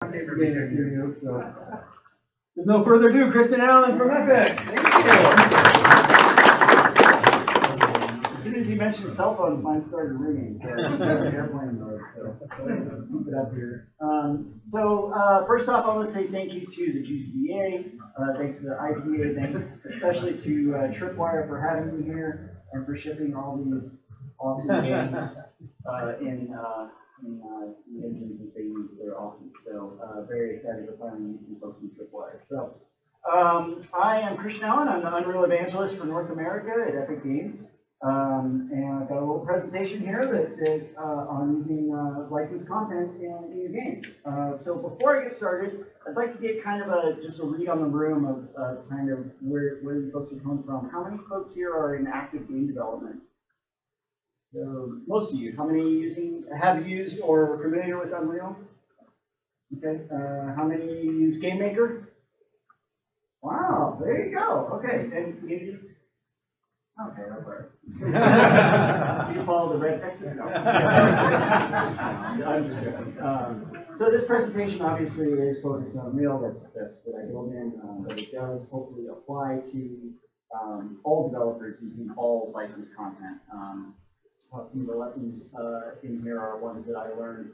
With no further ado, Kristen Allen from Epic. Thank you. As soon as you mentioned cell phones, mine started ringing. So airplane mode. So keep it up here. First off, I want to say thank you to the GDA. Thanks to the IPA. Thanks especially to Tripwire for having me here and for shipping all these awesome games in the engines that they use. They're awesome. So very excited to finally meet some folks from Tripwire. So I am Christian Allen. I'm the Unreal Evangelist for North America at Epic Games. And I've got a little presentation here that on using licensed content in your games. So before I get started, I'd like to get kind of just a read on the room of kind of where you folks are coming from. How many folks here are in active game development? So most of you. How many have used or are familiar with Unreal? Okay. How many use GameMaker? Wow, there you go. Okay. And Unity? Okay, that's all right. You follow the red text? No. I'm just joking. So this presentation obviously is focused on Unreal. That's what I build in, but it does hopefully apply to all developers using all licensed content. Some of the lessons in here are ones that I learned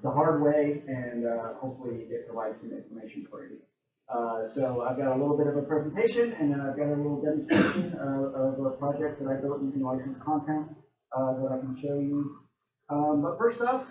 the hard way, and hopefully it provides some information for you. So I've got a little bit of a presentation, and then I've got a little demonstration of a project that I built using licensed content that I can show you. But first off,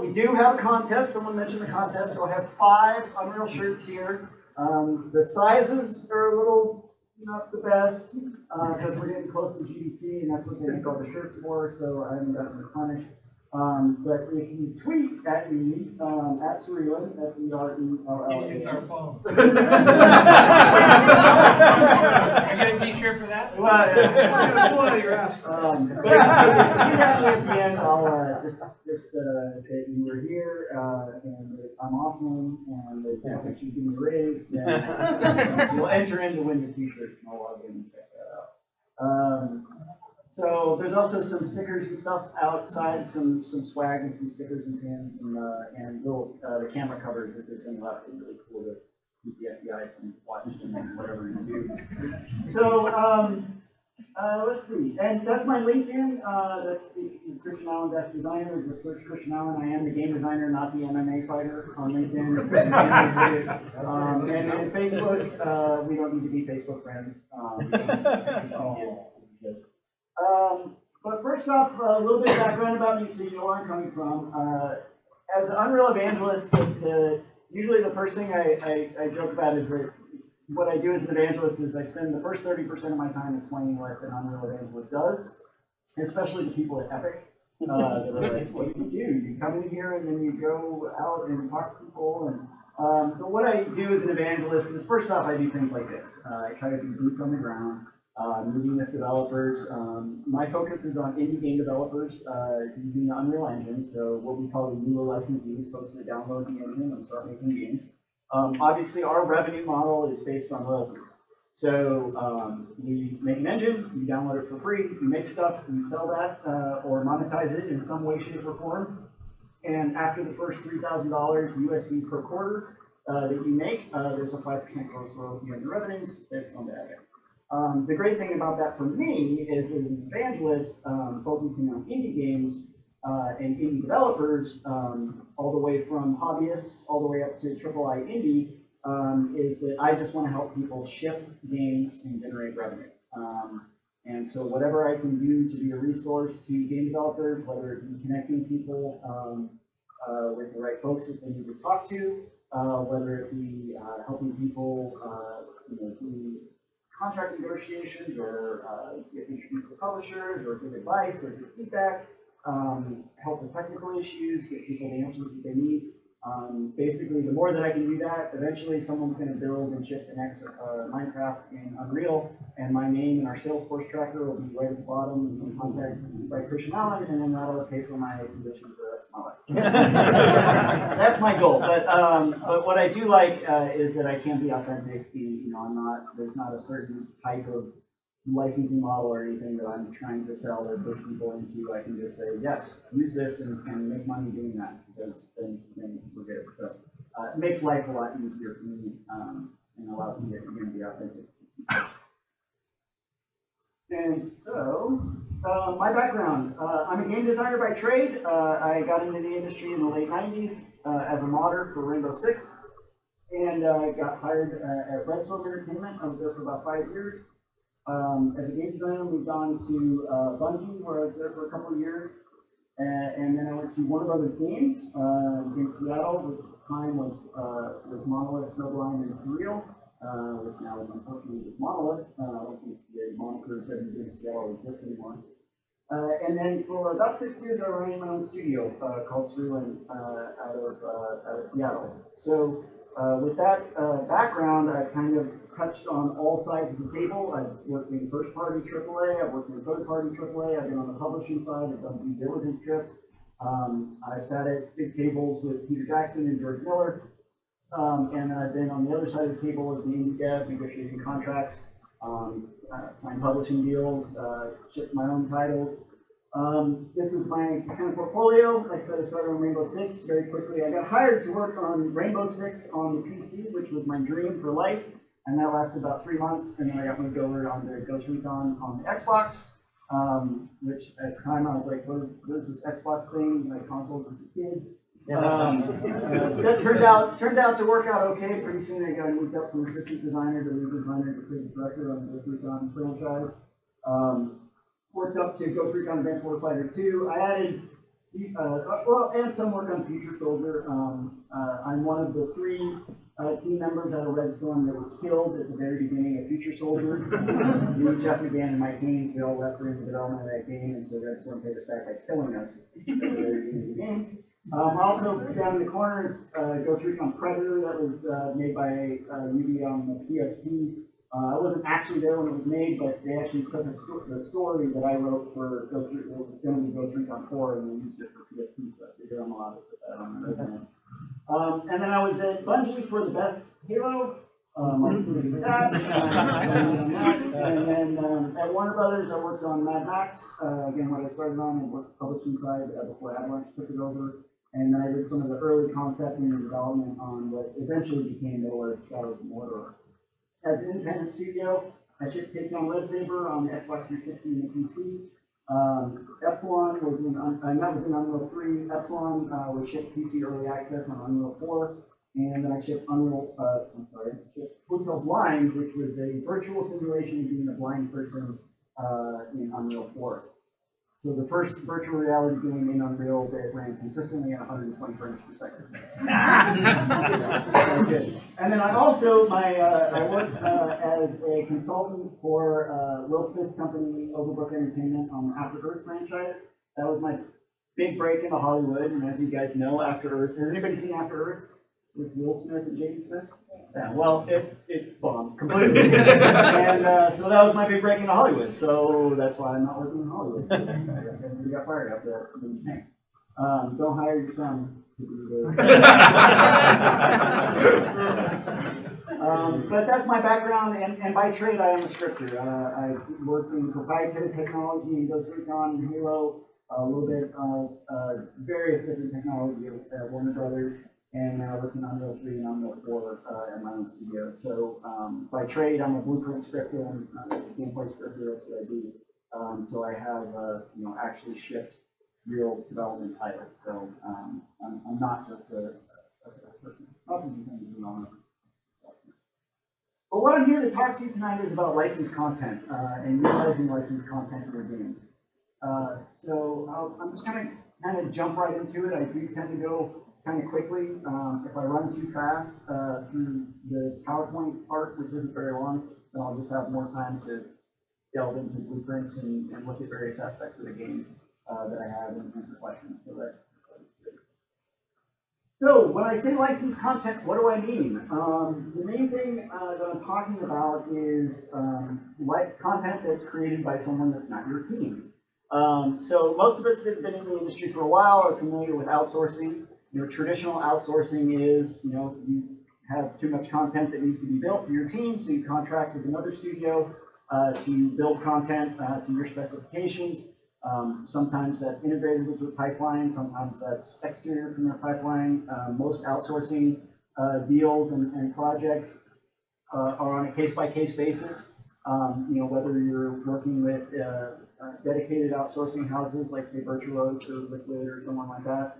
we do have a contest. Someone mentioned the contest, so I have 5 Unreal shirts here. The sizes are a little not the best, because we're getting close to GDC, and that's what they make all the shirts for, so I haven't got them replenished. But if you tweet at me, at Serellan, S-E-R-E-L-L-A. Use our phone. I get a t-shirt for that? Well, you're asking. But if you tweet at me at the end, I'll just that you were here, and that I'm awesome, and that you give me a raise, then you'll enter in to win the t-shirt, and I'll log in and check that out. So there's also some stickers and stuff outside, some swag and some stickers and pins and little the camera covers if there's any left. It's really cool to keep the FBI from watching and whatever you do. So let's see, and that's my LinkedIn. That's the Christian Allen designer. Just search Christian Allen. I am the game designer, not the MMA fighter on LinkedIn. And in Facebook, we don't need to be Facebook friends. But first off, a little bit of background about me so you know where I'm coming from. As an Unreal Evangelist, usually the first thing I joke about is that what I do as an evangelist is I spend the first 30% of my time explaining what an Unreal Evangelist does, especially to people at Epic. That are like, what do? You come in here and then you go out and talk to people. And so what I do as an evangelist is, first off, I do things like this. I try to do boots on the ground. Meeting with developers. My focus is on indie game developers using the Unreal Engine, so what we call the UL licensees, folks that download the engine and start making games. Obviously, our revenue model is based on royalties. So we make an engine, you download it for free, you make stuff, you sell that or monetize it in some way, shape, or form. And after the first $3,000 USD per quarter that you make, there's a 5% gross royalty on your revenues based on that. The great thing about that for me is, as an evangelist focusing on indie games and indie developers, all the way from hobbyists all the way up to AAA indie, is that I just want to help people ship games and generate revenue. And so whatever I can do to be a resource to game developers, whether it be connecting people with the right folks that they need to talk to, whether it be helping people do contract negotiations, or get introduced to publishers, or give advice, or give feedback, help with technical issues, get people the answers that they need. Basically, the more that I can do that, eventually someone's going to build and ship the next Minecraft in Unreal, and my name and our Salesforce tracker will be right at the bottom, and contact by Christian Allen, and then that'll pay for my position for the rest of my life. That's my goal. But what I do like is that I can be authentic. There's not a certain type of licensing model or anything that I'm trying to sell or push people into. I can just say, yes, use this and make money doing that, because then we're good. So it makes life a lot easier for me and allows me to be authentic. And so, my background, I'm a game designer by trade. I got into the industry in the late 90s as a modder for Rainbow Six, and got hired at Redstone Entertainment. I was there for about 5 years. As a game designer, moved on to Bungie, where I was there for a couple of years. And then I went to Warner Brothers Games in Seattle, which at the time was Monolith, Snowblind, and Serellan, which now is unfortunately just Monolith. I don't think the moniker in Seattle exists anymore. And then for about 6 years, I ran my own studio called Serellan out of Seattle. So with that background, I kind of touched on all sides of the table. I've worked in first-party AAA, I've worked in third-party AAA, I've been on the publishing side, I've done due diligence trips. I've sat at big tables with Peter Jackson and George Miller, and I've been on the other side of the table as the indie dev, negotiating contracts, signed publishing deals, shipped my own titles. This is my kind of portfolio. Like I said, I started on Rainbow Six very quickly. I got hired to work on Rainbow Six on the PC, which was my dream for life. And that lasted about 3 months, and then I got moved over on the Ghost Recon on the Xbox, which at the time I was like, what is this Xbox thing? My console for kids. That turned out to work out okay. Pretty soon I got moved up from assistant designer to lead designer to creative director on the Ghost Recon franchise. Worked up to Ghost Recon Advanced Warfighter 2. I added, and some work on Future Soldier. I'm one of the 3 team members out of Redstone that were killed at the very beginning of Future Soldier. We, Jeff McGann, and Mike Haynes, we all left during the development of that game, and so Redstone paid us back by killing us at the very beginning of the game. Also, down in the corner is Ghost Recon Predator, that was made by Ubisoft on the PSP. I wasn't actually there when it was made, but they actually took the story that I wrote for Ghost Recon, it was going to be Ghost Recon 4, and they used it for PSP, so I figured I'm allowed to put that on the resume. And then I was at Bungie for the best Halo, that. And then at Warner Brothers, I worked on Mad Max, again, what I started on, and worked publishing side before Avalanche took it over. And then I did some of the early concepting and development on what eventually became Middle-earth Shadows of Mordor. As an independent studio, I shipped Takedown Red Saber on the Xbox 360 and the PC. Epsilon was in, and that was in Unreal 3. Epsilon was shipped PC Early Access on Unreal 4. And then I shipped shipped Hotel Blind, which was a virtual simulation of being a blind person in Unreal 4. So the first virtual reality game in Unreal that ran consistently at 120 frames per second. And then I also, I worked as a consultant for Will Smith's company, Overbrook Entertainment, on the After Earth franchise. That was my big break into Hollywood, and as you guys know, After Earth, has anybody seen After Earth with Will Smith and Jaden Smith? Yeah, well, it bombed completely. And so that was my big break into Hollywood. So that's why I'm not working in Hollywood. We got fired after that. Don't hire your son to do but that's my background, and by trade, I am a scripter. I work in proprietary technology in Ghost Recon and Halo, a little bit of various different technology at Warner Brothers. And now working on Unreal 3 and Unreal 4 at my own studio. So by trade, I'm a blueprint scripter and a gameplay scripter. That's what I do. So I have actually shipped real development titles. So I'm not just a person. But what I'm here to talk to you tonight is about licensed content and utilizing licensed content in your game. So I'm just going to kind of jump right into it. I do tend to go kind of quickly. If I run too fast through the PowerPoint part, which isn't very long, then I'll just have more time to delve into blueprints and look at various aspects of the game that I have and answer questions. So that's good. So when I say licensed content, what do I mean? The main thing that I'm talking about is content that's created by someone that's not your team. So most of us that have been in the industry for a while are familiar with outsourcing. Traditional outsourcing is, you have too much content that needs to be built for your team, so you contract with another studio to build content to your specifications. Sometimes that's integrated with your pipeline, sometimes that's exterior from your pipeline. Most outsourcing deals and projects are on a case-by-case basis. Whether you're working with dedicated outsourcing houses like, say, Virtuos or Liquid or someone like that,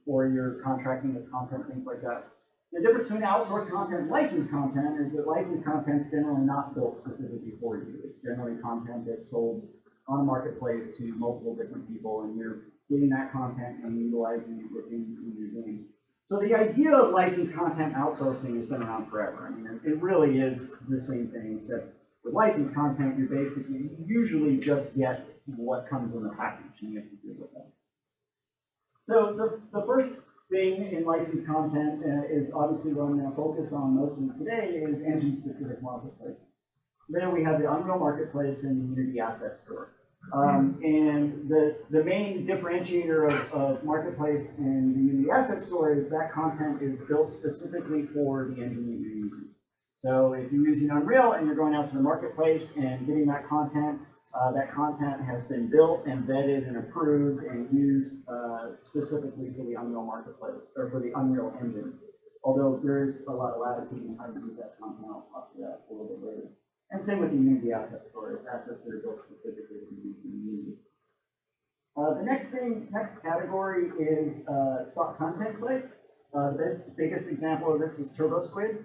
or you're contracting with content, things like that. The difference between outsourced content and licensed content is that licensed content is generally not built specifically for you. It's generally content that's sold on a marketplace to multiple different people, and you're getting that content and utilizing it within your game. So the idea of licensed content outsourcing has been around forever. I mean, it really is the same thing, except with licensed content, you usually just get what comes in the package, and you have to deal with that. So the first thing in licensed content is obviously what I'm going to focus on mostly today is engine-specific marketplaces. So there we have the Unreal Marketplace and the Unity Asset Store. And the main differentiator of Marketplace and the Unity Asset Store is that content is built specifically for the engine that you're using. So if you're using Unreal and you're going out to the Marketplace and getting that content has been built and vetted and approved and used specifically for the Unreal Marketplace, or for the Unreal Engine. Although there is a lot of latitude in how to use that content. I'll talk to that a little bit later. And same with the Unity Asset Store. It's assets that are built specifically to be used in Unity. The next category is stock content sites. The biggest example of this is TurboSquid.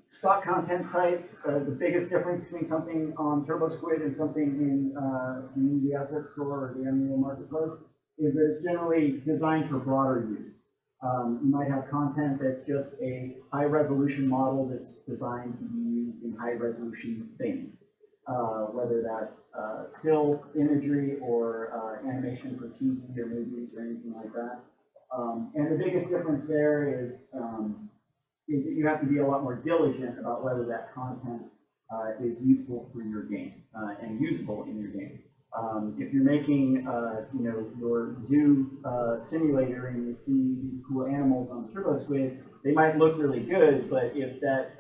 Stock content sites, the biggest difference between something on TurboSquid and something in the Unity Asset Store or the Unreal Marketplace is that it's generally designed for broader use. You might have content that's just a high-resolution model that's designed to be used in high-resolution things, whether that's still imagery or animation for TV or movies or anything like that. And the biggest difference there is that you have to be a lot more diligent about whether that content is useful for your game and usable in your game. If you're making, your zoo simulator and you see these cool animals on TurboSquid, they might look really good, but if that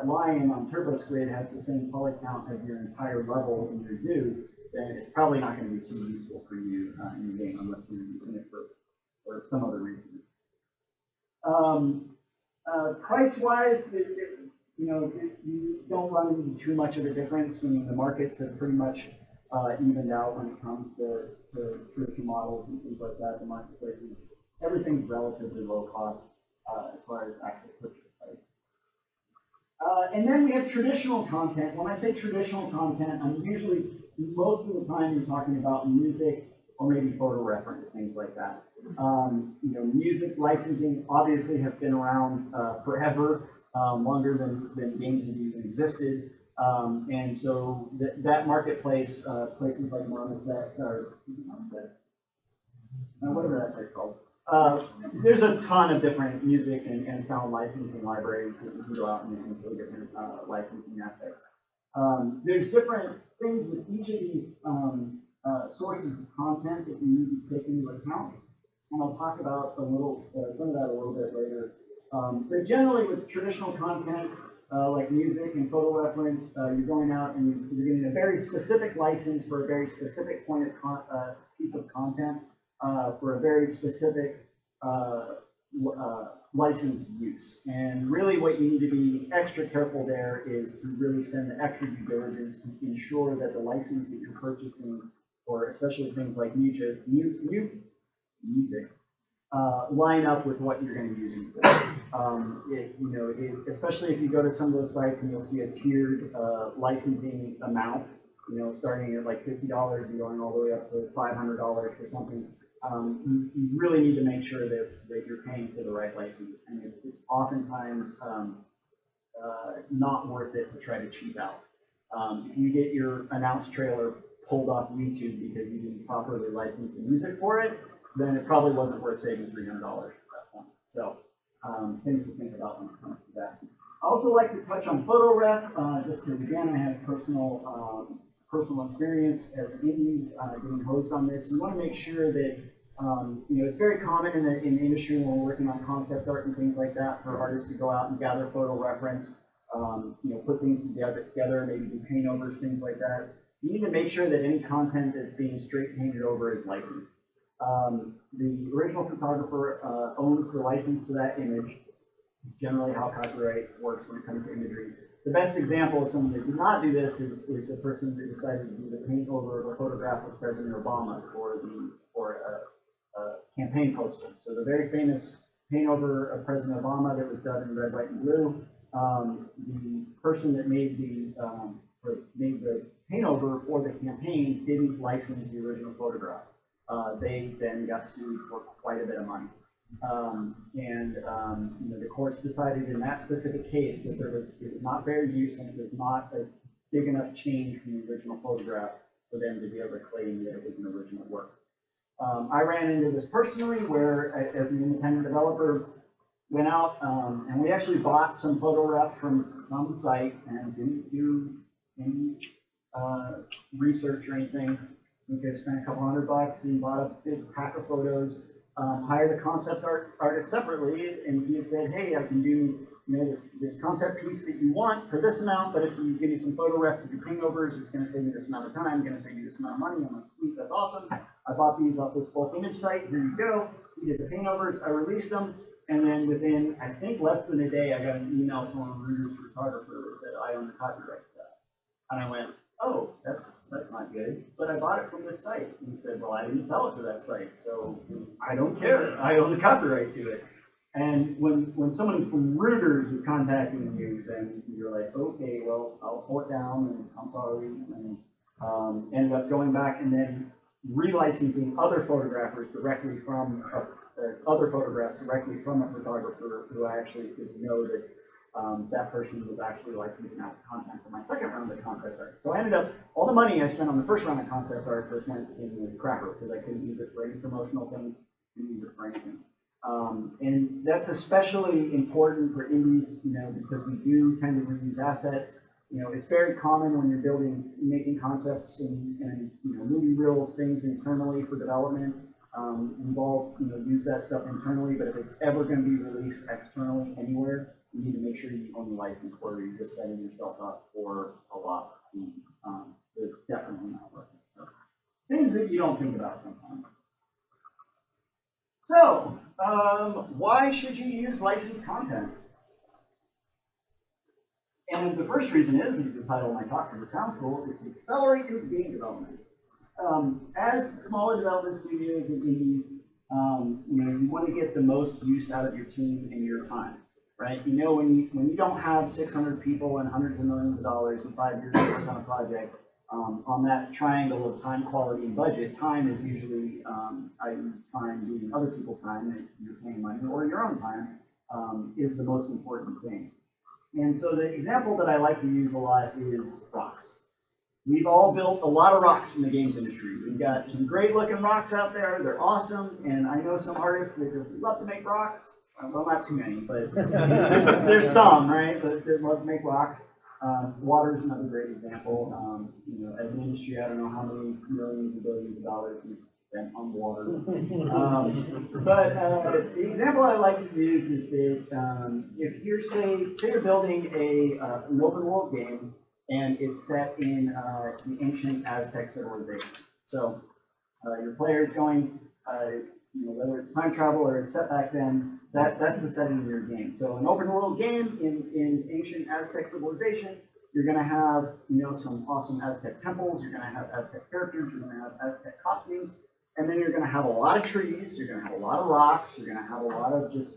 lion on TurboSquid has the same poly count as your entire level in your zoo, then it's probably not going to be too useful for you in your game unless you're using it for some other reason. Price-wise, you don't run into too much of a difference. I mean, the markets have pretty much evened out when it comes to traditional models and things like that. The marketplaces, everything's relatively low cost as far as actual purchase price. And then we have traditional content. When I say traditional content, I'm usually, most of the time, you're talking about music or maybe photo reference, things like that. Music licensing obviously have been around forever, longer than games have even existed. And so that marketplace, places like Marmoset, or whatever that site's called, there's a ton of different music and sound licensing libraries that you can go out and do different licensing aspects. There's different things with each of these sources of content that you need to take into account, and I'll talk about some of that a little bit later. But generally, with traditional content like music and photo reference, you're going out and you're getting a very specific license for a very specific piece of content for a very specific license use. And really, what you need to be extra careful there is to really spend the extra due diligence to ensure that the license that you're purchasing, or especially things like music, line up with what you're going to be using for. Especially if you go to some of those sites and you'll see a tiered licensing amount, starting at like $50 and going all the way up to $500 for something. You really need to make sure that you're paying for the right license, and it's oftentimes not worth it to try to cheap out. If you get your announced trailer pulled off YouTube because you didn't properly license the music for it, then it probably wasn't worth saving $300 at that point. So things to think about when it comes to that. I also like to touch on photo ref, just because again I have personal experience as an indie getting hosed on this. You want to make sure that it's very common in the industry when we're working on concept art and things like that for artists to go out and gather photo reference put things together, maybe do paint overs, things like that. You need to make sure that any content that's being straight painted over is licensed. The original photographer owns the license to that image. It's generally how copyright works when it comes to imagery. The best example of someone that did not do this is the person that decided to do the paint over of a photograph of President Obama for a campaign poster. So the very famous paint over of President Obama that was done in red, white, and blue. The person that made the paint over for the campaign didn't license the original photograph. They then got sued for quite a bit of money. The courts decided in that specific case that it was not fair use and it was not a big enough change from the original photograph for them to be able to claim that it was an original work. I ran into this personally where, as an independent developer, went out and we actually bought some photo rep from some site and didn't do any research or anything. I think I spent a couple $100 and bought a big pack of photos. Hired a concept artist separately, and he had said, "Hey, I can do this concept piece that you want for this amount, but if you give me some photo rep to do paint overs, it's going to save you this amount of time, going to save you this amount of money." I'm like, "Sweet, that's awesome." I bought these off this bulk image site. Here you go. We did the paint overs. I released them, and then within I think less than a day, I got an email from a Reuters photographer that said, "I own the copyright to that," and I went, "Oh, that's not good, but I bought it from this site." And he said, "Well, I didn't sell it to that site, so I don't care. I own the copyright to it." And when someone from Reuters is contacting you, then you're like, "Okay, well, I'll pull it down, and I'm sorry," and ended up going back and then relicensing other photographers directly from other photographs directly from a photographer who I actually didn't know that that person was actually licensing out content for my second round of concept art. So I ended up, all the money I spent on the first round of concept art just went in the cracker because I couldn't use it for any promotional things, couldn't use it for anything. And that's especially important for indies, because we do tend to reuse assets. It's very common when you're making concepts and movie reels, things internally for development. We've all use that stuff internally, but if it's ever going to be released externally anywhere, you need to make sure you own the license or you're just setting yourself up for a lot. It's definitely not working. So, things that you don't think about sometimes. So, why should you use licensed content? And the first reason is the title of my talk, because it sounds cool, is to accelerate your game development. As smaller development studios and indies, you want to get the most use out of your team and your time, right? When you don't have 600 people and hundreds of millions of dollars and 5 years to work on a project, on that triangle of time, quality, and budget, time is usually time being other people's time that you're paying money, or your own time is the most important thing. And so the example that I like to use a lot is rocks. We've all built a lot of rocks in the games industry. We've got some great looking rocks out there. They're awesome. And I know some artists that just love to make rocks. Well, not too many, but there's some, right? But they love to make rocks. Water is another great example. As an industry, I don't know how many millions and billions of dollars we spent on water. But the example I like to use is that if you're, say you're building an open world game, and it's set in the ancient Aztec civilization. So your player is going, whether it's time travel or it's set back then, that's the setting of your game. So an open world game in ancient Aztec civilization, you're going to have some awesome Aztec temples, you're going to have Aztec characters, you're going to have Aztec costumes, and then you're going to have a lot of trees, you're going to have a lot of rocks, you're going to have a lot of just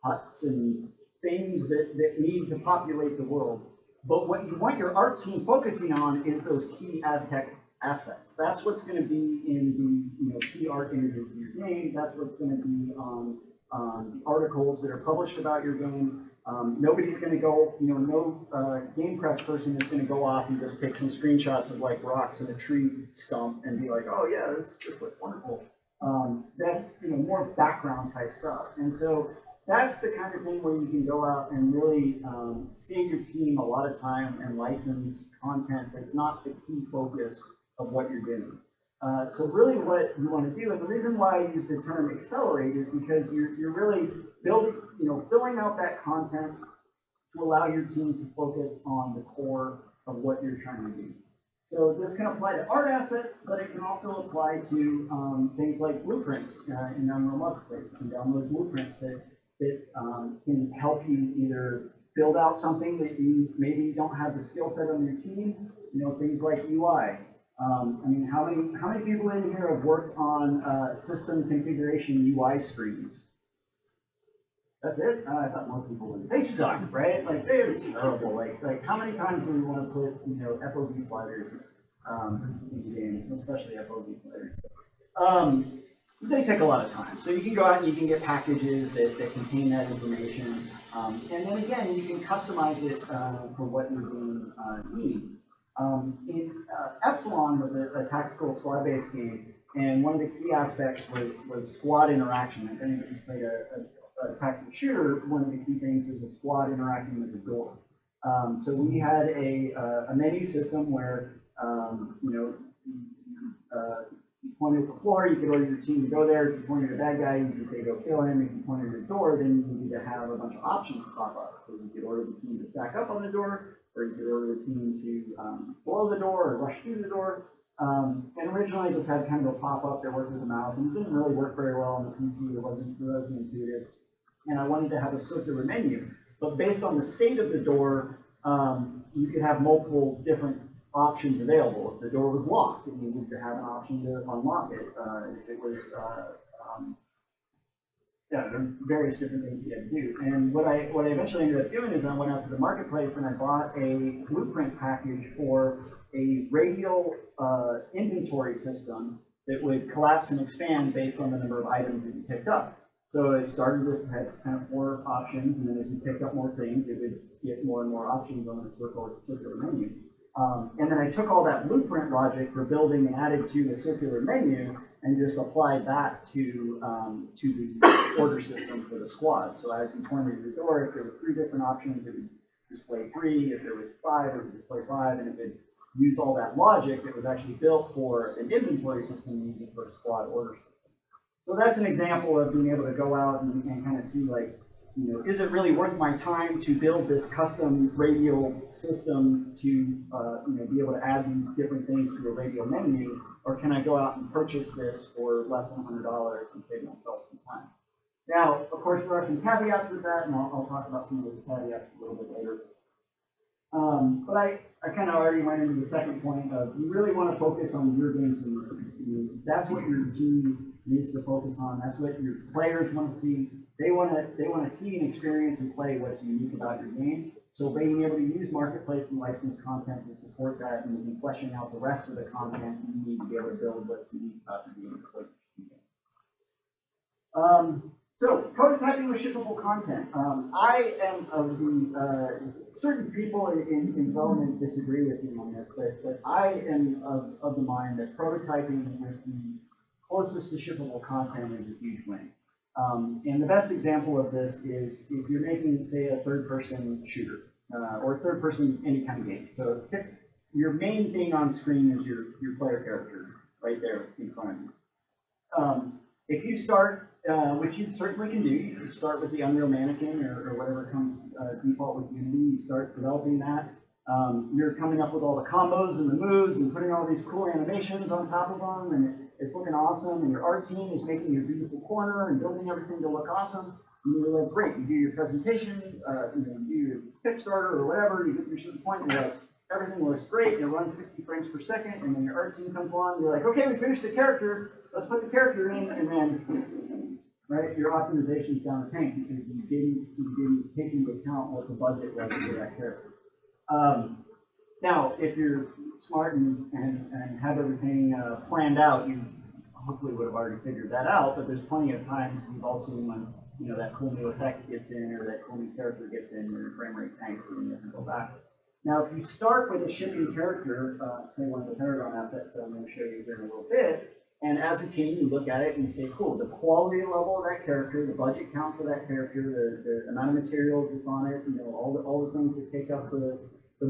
huts and things that need to populate the world. But what you want your art team focusing on is those key Aztec assets. That's what's going to be in the key art images of your game. That's what's going to be on the articles that are published about your game. Nobody's going to go, no game press person is going to go off and just take some screenshots of like rocks and a tree stump and be like, "Oh yeah, this just looks wonderful." That's more background type stuff. And so that's the kind of thing where you can go out and really save your team a lot of time and license content that's not the key focus of what you're doing. So really what you want to do, and the reason why I use the term accelerate is because you're really building, filling out that content to allow your team to focus on the core of what you're trying to do. So this can apply to art assets, but it can also apply to things like blueprints in Unreal Marketplace. You can download blueprints that can help you either build out something that you maybe don't have the skill set on your team. You know, things like UI. I mean, how many people in here have worked on system configuration UI screens? That's it? I thought more people would. They suck, right? Like, they're terrible. Like how many times do we want to put, you know, FOV sliders into games, especially FOV sliders? They take a lot of time. So you can go out and you can get packages that contain that information. And then again, you can customize it for what your game needs. Epsilon was a tactical squad-based game, and one of the key aspects was squad interaction. If anybody's played a tactical shooter, one of the key things is a squad interacting with the door. So we had a menu system where, you know, you pointed at the floor, you could order your team to go there. If you pointed at a bad guy, you could say go kill him. If you pointed at the door, then you need to have a bunch of options pop up. So you could order the team to stack up on the door, or you could order the team to blow the door or rush through the door. And originally I just had kind of a pop-up that worked with the mouse, and it didn't really work very well on the PC. It wasn't intuitive. And I wanted to have a circular menu. But based on the state of the door, you could have multiple different options available. If the door was locked, then you would have an option to unlock it. If it was, yeah, there are various different things you had to do. And what I eventually ended up doing is I went out to the marketplace and I bought a blueprint package for a radial inventory system that would collapse and expand based on the number of items that you picked up. So it started with had kind of 4 options, and then as you picked up more things, it would get more and more options on the circular menu. And then I took all that blueprint logic for building and added to a circular menu and just applied that to the order system for the squad. So as you pointed to the door, if there was 3 different options, it would display 3. If there was 5, it would display 5, and it would use all that logic that was actually built for an inventory system using for a squad order system. So that's an example of being able to go out and kind of see, like, you know, is it really worth my time to build this custom radial system to, you know, be able to add these different things to a radial menu, or can I go out and purchase this for less than $100 and save myself some time? Now, of course, there are some caveats with that, and I'll talk about some of those caveats a little bit later. But I kind of already went into the second point of you really want to focus on your game's needs. That's what your team needs to focus on. That's what your players want to see. They want to see and experience and play what's unique about your game. So being able to use marketplace and licensed content to support that, and then fleshing out the rest of the content, you need to be able to build what's unique about your game. So prototyping with shippable content. I am of the certain people in development disagree with me on this, but I am of the mind that prototyping with the closest to shippable content is a huge win. And the best example of this is if you're making, say, a third-person shooter or third-person any kind of game. So your main thing on screen is your player character right there in front of you. If you start, which you certainly can do, you can start with the Unreal Mannequin or whatever comes default with Unity. You start developing that. You're coming up with all the combos and the moves and putting all these cool animations on top of them, and it's looking awesome. And your art team is making your beautiful corner and building everything to look awesome. And you're like, great. You do your presentation, you know, you do your Kickstarter or whatever. You get your certain point, and you're like, everything looks great. And it runs 60 frames per second. And then your art team comes along. And you're like, okay, we finished the character. Let's put the character in, and then, right, your optimization's down the tank because you didn't take into account what the budget was for that character. Now, if you're smart and have everything planned out, you hopefully would have already figured that out. But there's plenty of times we've all seen when, you know, that cool new effect gets in or that cool new character gets in, or your frame rate tanks and you have to go back. Now, if you start with a shipping character, say one of the Paragon assets that I'm going to show you here in a little bit, and as a team, you look at it and you say, cool, the quality level of that character, the budget count for that character, the amount of materials that's on it, you know, all the things that take up the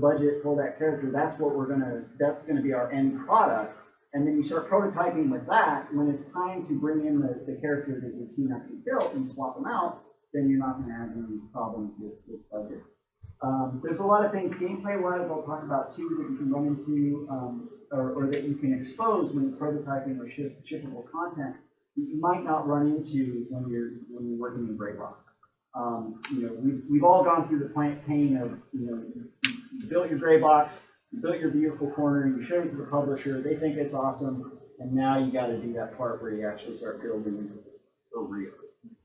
budget for that character, that's going to be our end product. And then you start prototyping with that. When it's time to bring in the character that your team actually built and swap them out, then you're not going to have any problems with budget. There's a lot of things gameplay-wise I'll talk about too that you can run into, or that you can expose when you're prototyping or shippable content that you might not run into when you're working in Gray Rock. We've all gone through the pain of, you built your gray box, you built your vehicle corner, you show it to the publisher, they think it's awesome, and now you got to do that part where you actually start building for real.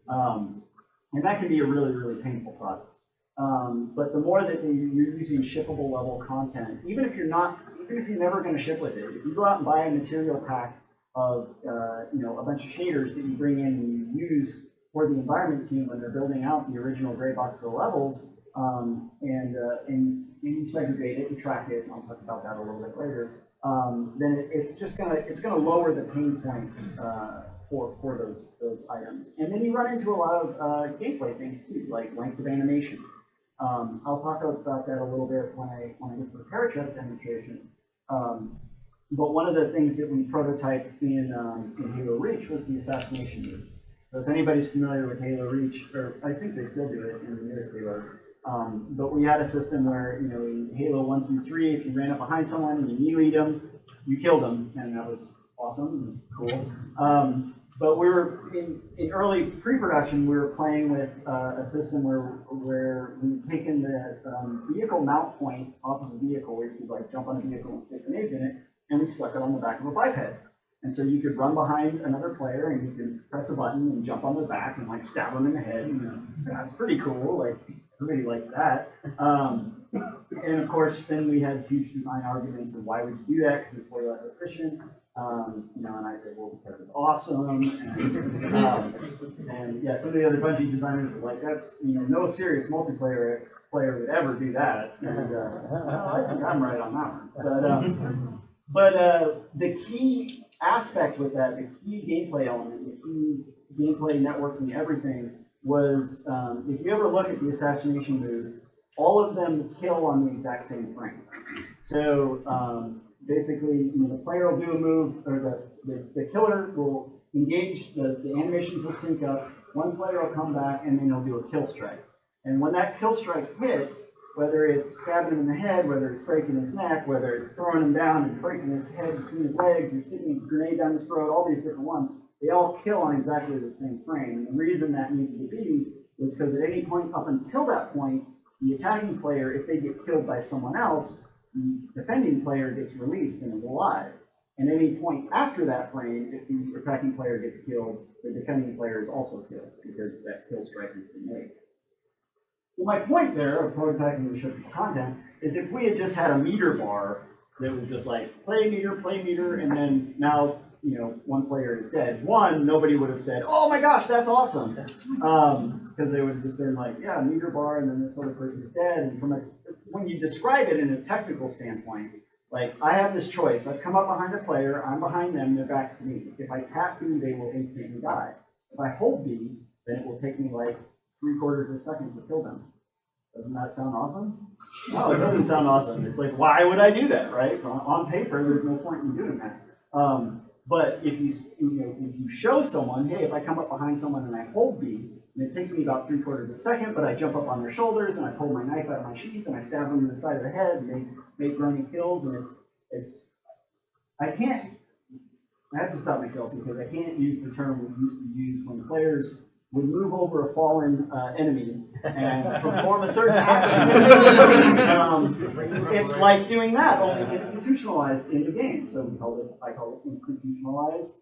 And that can be a really, really painful process. But the more that you're using shippable level content, even if you're never going to ship with it, if you go out and buy a material pack of a bunch of shaders that you bring in and you use for the environment team when they're building out the original gray box for the levels, and you segregate it, you track it, and I'll talk about that a little bit later, then it's gonna lower the pain points for those items. And then you run into a lot of gameplay things too, like length of animations. I'll talk about that a little bit when I get to the Parachute demonstration. But one of the things that we prototyped in Halo Reach was the assassination move. So if anybody's familiar with Halo Reach, or I think they still do it in the newest Halo, but we had a system where, in Halo 1 through 3, if you ran up behind someone and you melee'd them, you killed them, and that was awesome and cool. But we were in early pre-production, we were playing with a system where we'd taken the vehicle mount point off of the vehicle, where you could like jump on a vehicle and stick grenades in it, and we stuck it on the back of a biped. And so you could run behind another player and you could press a button and jump on the back and like stab them in the head. That's pretty cool. Like everybody likes that. And of course, then we had huge design arguments of why would you do that, because it's way less efficient. And I said, well, because it's awesome. And yeah, some of the other Bungie designers were like, that's no serious multiplayer player would ever do that. And I think I'm right on that one. But the key aspect with that, the key gameplay element, the key gameplay networking, everything was, if you ever look at the assassination moves, all of them kill on the exact same frame. So basically, the player will do a move, or the killer will engage, the animations will sync up, one player will come back, and then he'll do a kill strike. And when that kill strike hits, whether it's stabbing him in the head, whether it's breaking his neck, whether it's throwing him down and breaking his head between his legs, or sticking a grenade down his throat, all these different ones, they all kill on exactly the same frame. And the reason that needed to be was because at any point up until that point, the attacking player, if they get killed by someone else, the defending player gets released and is alive. And at any point after that frame, if the attacking player gets killed, the defending player is also killed because that kill strike has been made. So my point there of prototyping the shippable content is if we had just had a meter bar that was just like play meter, and then now one player is dead. One, nobody would have said, "Oh my gosh, that's awesome," because they would have just been like, "Yeah, meter bar," and then this other person is dead. And when you describe it in a technical standpoint, like I have this choice: I've come up behind a player, I'm behind them, their back's to me. If I tap B, they will instantly die. If I hold B, then it will take me like 3/4 of a second to kill them. Doesn't that sound awesome? No, it doesn't sound awesome. It's like, why would I do that, right? On paper, there's no point in doing that. But if you show someone, hey, if I come up behind someone and I hold B, and it takes me about 3/4 of a second, but I jump up on their shoulders and I pull my knife out of my sheath and I stab them in the side of the head and they make running kills, and I have to stop myself because I can't use the term we used to use when players would move over a fallen enemy and perform a certain action. It's like doing that, only institutionalized in the game. So I call it institutionalized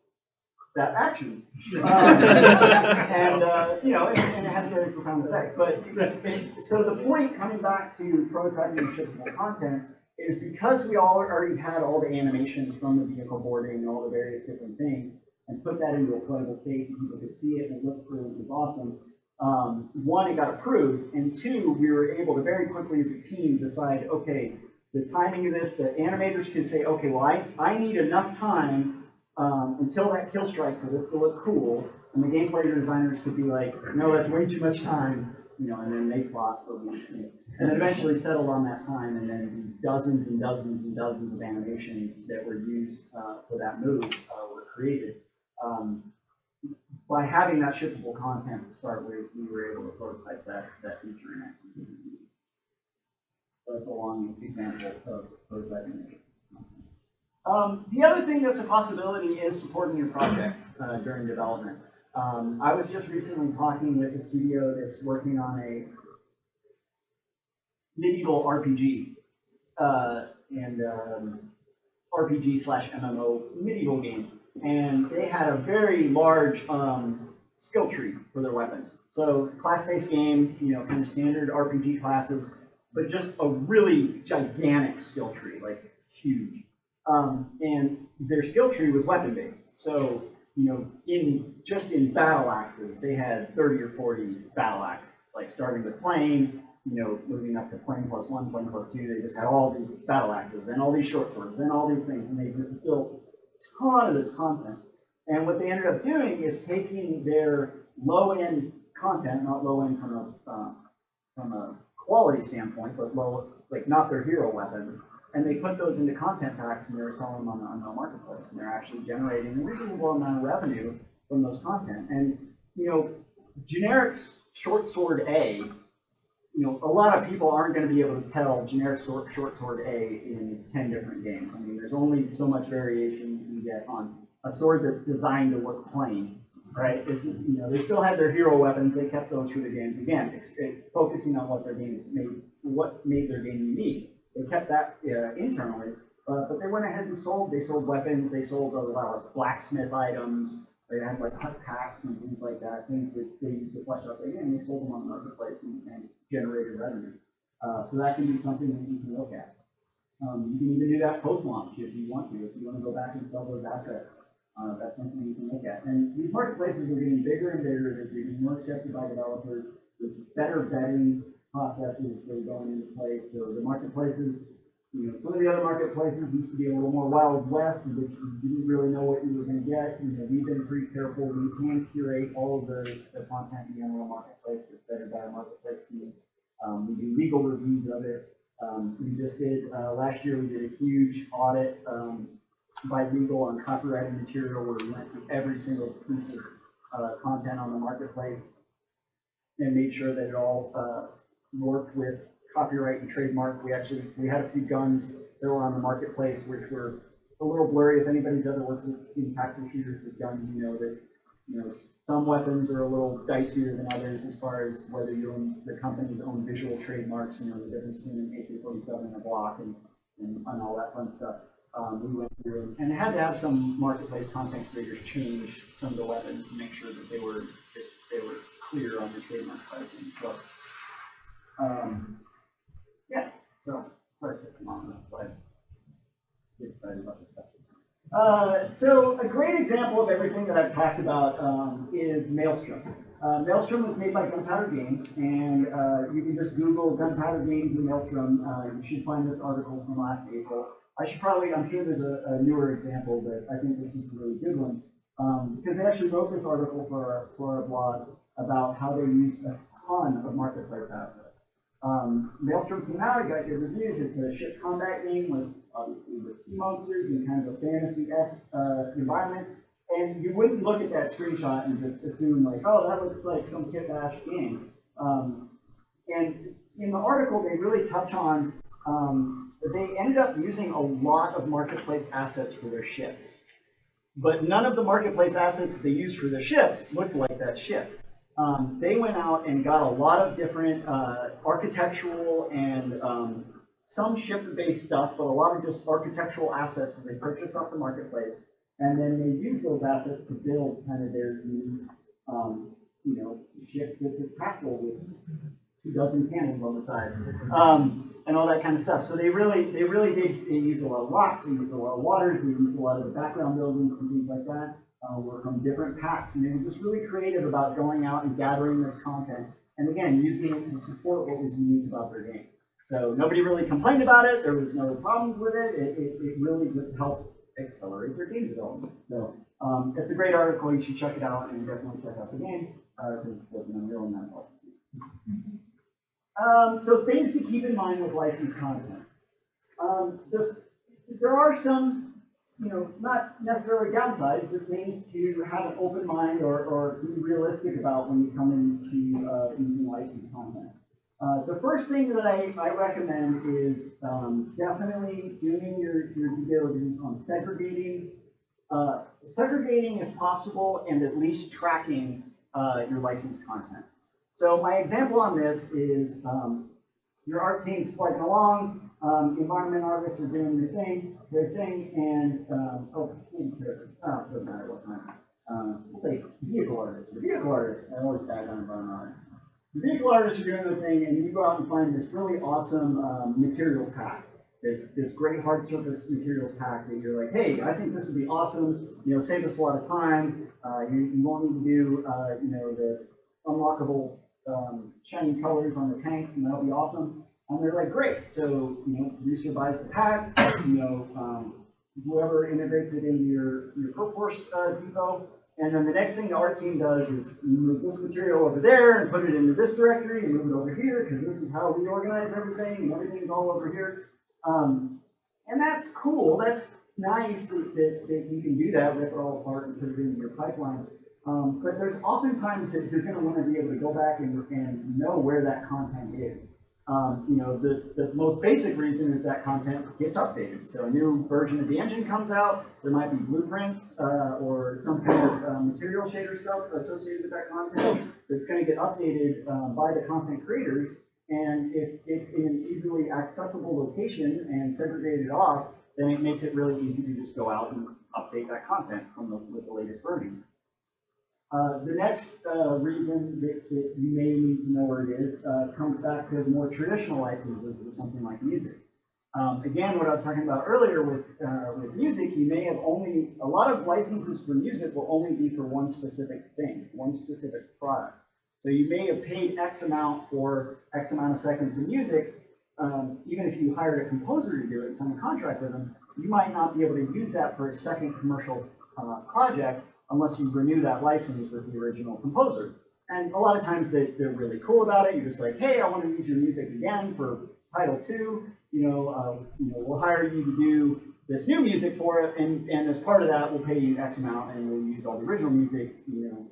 that action. And it has a very profound effect. But so the point, coming back to prototyping and shippable content, is because we already had all the animations from the vehicle boarding and all the various different things, and put that into a playable state, and people could see it and look through it, it was awesome. One, it got approved, and two, we were able to very quickly as a team decide, okay, the timing of this, the animators could say, okay, well, I need enough time until that kill strike for this to look cool, and the gameplay designers could be like, no, that's way too much time, and then they plot what we see. And then eventually settled on that time, and then dozens and dozens and dozens of animations that were used for that move were created. By having that shippable content to start with, we were able to prototype that feature in action. that's a long example of prototype image. The other thing that's a possibility is supporting your project during development. I was just recently talking with a studio that's working on a medieval RPG and RPG/MMO medieval game, and they had a very large skill tree for their weapons. So it's a class-based game, kind of standard RPG classes, but just a really gigantic skill tree, like huge. And their skill tree was weapon-based. So, in battle axes, they had 30 or 40 battle axes, like starting with plane, moving up to plane +1, plane +2. They just had all these battle axes, and all these short swords, and all these things, and they just built a ton of this content. And what they ended up doing is taking their low-end content, not low-end from a quality standpoint, but low, like not their hero weapons, and they put those into content packs, and they were selling them on the Unreal Marketplace, and they're actually generating a reasonable amount of revenue from those content. And generic short sword A, a lot of people aren't going to be able to tell generic short sword A in 10 different games. I mean, there's only so much variation you can get on a sword that's designed to look plain, right? They still had their hero weapons. They kept those through the games. Again, focusing on what their games what made their game unique. They kept that internally, but they went ahead and sold weapons. They sold a lot of blacksmith items. They had like hut packs and things like that, things that they used to flesh out their game. They sold them on the marketplace and generated revenue. So that can be something that you can look at. You can even do that post-launch if you want to. If you want to go back and sell those assets, that's something you can look at. And these marketplaces are getting bigger and bigger. They're getting more accepted by developers. There's better vetting processes that are going into place. So the marketplaces, some of the other marketplaces used to be a little more Wild West, in which you didn't really know what you were going to get. We've been pretty careful. We can curate all of the content in the Unreal Marketplace that's vetted by a marketplace team. We do legal reviews of it. We just did, last year we did a huge audit by legal on copyrighted material where we went through every single piece of content on the marketplace and made sure that it all worked with copyright and trademark. We had a few guns that were on the marketplace which were a little blurry. If anybody's ever worked in tactical shooters with guns, you know that some weapons are a little dicier than others as far as whether you own the company's own visual trademarks, the difference between an AK-47 and a Glock and all that fun stuff. We went through and had to have some marketplace content creators change some of the weapons to make sure that they were clear on the trademark side of things. So, yeah. So, sorry to come on this slide. Get excited about this stuff. So a great example of everything that I've talked about is Maelstrom. Maelstrom was made by Gunpowder Games, and you can just Google Gunpowder Games and Maelstrom. You should find this article from last April. I'm sure there's a newer example, but I think this is a really good one. Because they actually wrote this article for our blog about how they used a ton of marketplace assets. Maelstrom came out, it got good reviews. It's a ship combat game with sea monsters and kind of a fantasy-esque environment. And you wouldn't look at that screenshot and just assume like, oh, that looks like some kit-bash game. And in the article, they really touch on they ended up using a lot of marketplace assets for their ships. But none of the marketplace assets that they used for their ships looked like that ship. They went out and got a lot of different architectural and some ship-based stuff, but a lot of just architectural assets that they purchased off the marketplace. And then they used those assets to build kind of their new, ship that's a castle with 24 cannons on the side. And all that kind of stuff. So they really did. They used a lot of rocks. They used a lot of waters. They used a lot of the background buildings and things like that. Were from different packs, and they were just really creative about going out and gathering this content, and again using it to support what was unique about their game. So nobody really complained about it. There was no problems with it. It really just helped accelerate their game development. So it's a great article. You should check it out and definitely check out the game because it's an Unreal and that's awesome. So things to keep in mind with licensed content. There are some, not necessarily downsides, but things to have an open mind or be realistic about when you come into using licensed content. The first thing that I recommend is definitely doing your due diligence on segregating if possible, and at least tracking your licensed content. So my example on this is your art team's plugging along, environment artists are doing their thing, and doesn't matter what kind. We'll say vehicle artists. The vehicle artists, I always bag on environment artists. The vehicle artists are doing their thing, and you go out and find this really awesome materials pack. This great hard surface materials pack that you're like, hey, I think this would be awesome. You know, save us a lot of time. You won't need to do, you know, the unlockable shiny colors on the tanks, and that'll be awesome. And they're like, great. So, you know, producer buys the pack. You know, whoever integrates it into your Perforce depot. And then the next thing the art team does is you move this material over there and put it into this directory and move it over here, because this is how we organize everything, and everything's all over here. And that's cool. That's nice that you can do that, rip it all apart and put it into your pipeline. But there's oftentimes that you're going to want to be able to go back and know where that content is. You know, the most basic reason is that content gets updated. So a new version of the engine comes out, there might be blueprints or some kind of material shader stuff associated with that content that's going to get updated by the content creators. And if it's in an easily accessible location and segregated off, then it makes it really easy to just go out and update that content with the latest version. The next reason that you may need to know where it is comes back to more traditional licenses with something like music. Again, what I was talking about earlier with music, you may have a lot of licenses for music will only be for one specific thing, one specific product. So you may have paid X amount for X amount of seconds of music. Even if you hired a composer to do it, signed a contract with them, you might not be able to use that for a second commercial project unless you renew that license with the original composer. And a lot of times they're really cool about it. You're just like, hey, I want to use your music again for Title II. We'll hire you to do this new music for it, and as part of that, we'll pay you X amount, and we'll use all the original music, in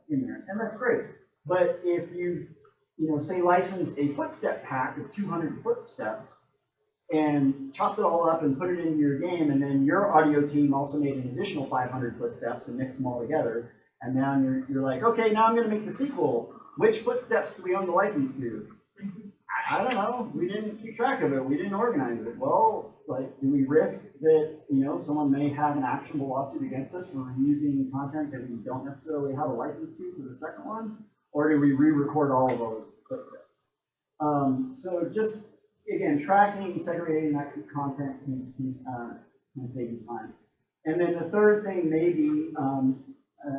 there, and that's great. But if you, say license a footstep pack of 200 footsteps and chopped it all up and put it in your game, and then your audio team also made an additional 500 footsteps and mixed them all together, and now you're like, okay, now I'm going to make the sequel. Which footsteps do we own the license to? I don't know. We didn't keep track of it. We didn't organize it. Well, do we risk that, someone may have an actionable lawsuit against us for reusing content that we don't necessarily have a license to for the second one? Or do we re-record all of those footsteps? So just, again, tracking, segregating that content can save you time. And then the third thing may be,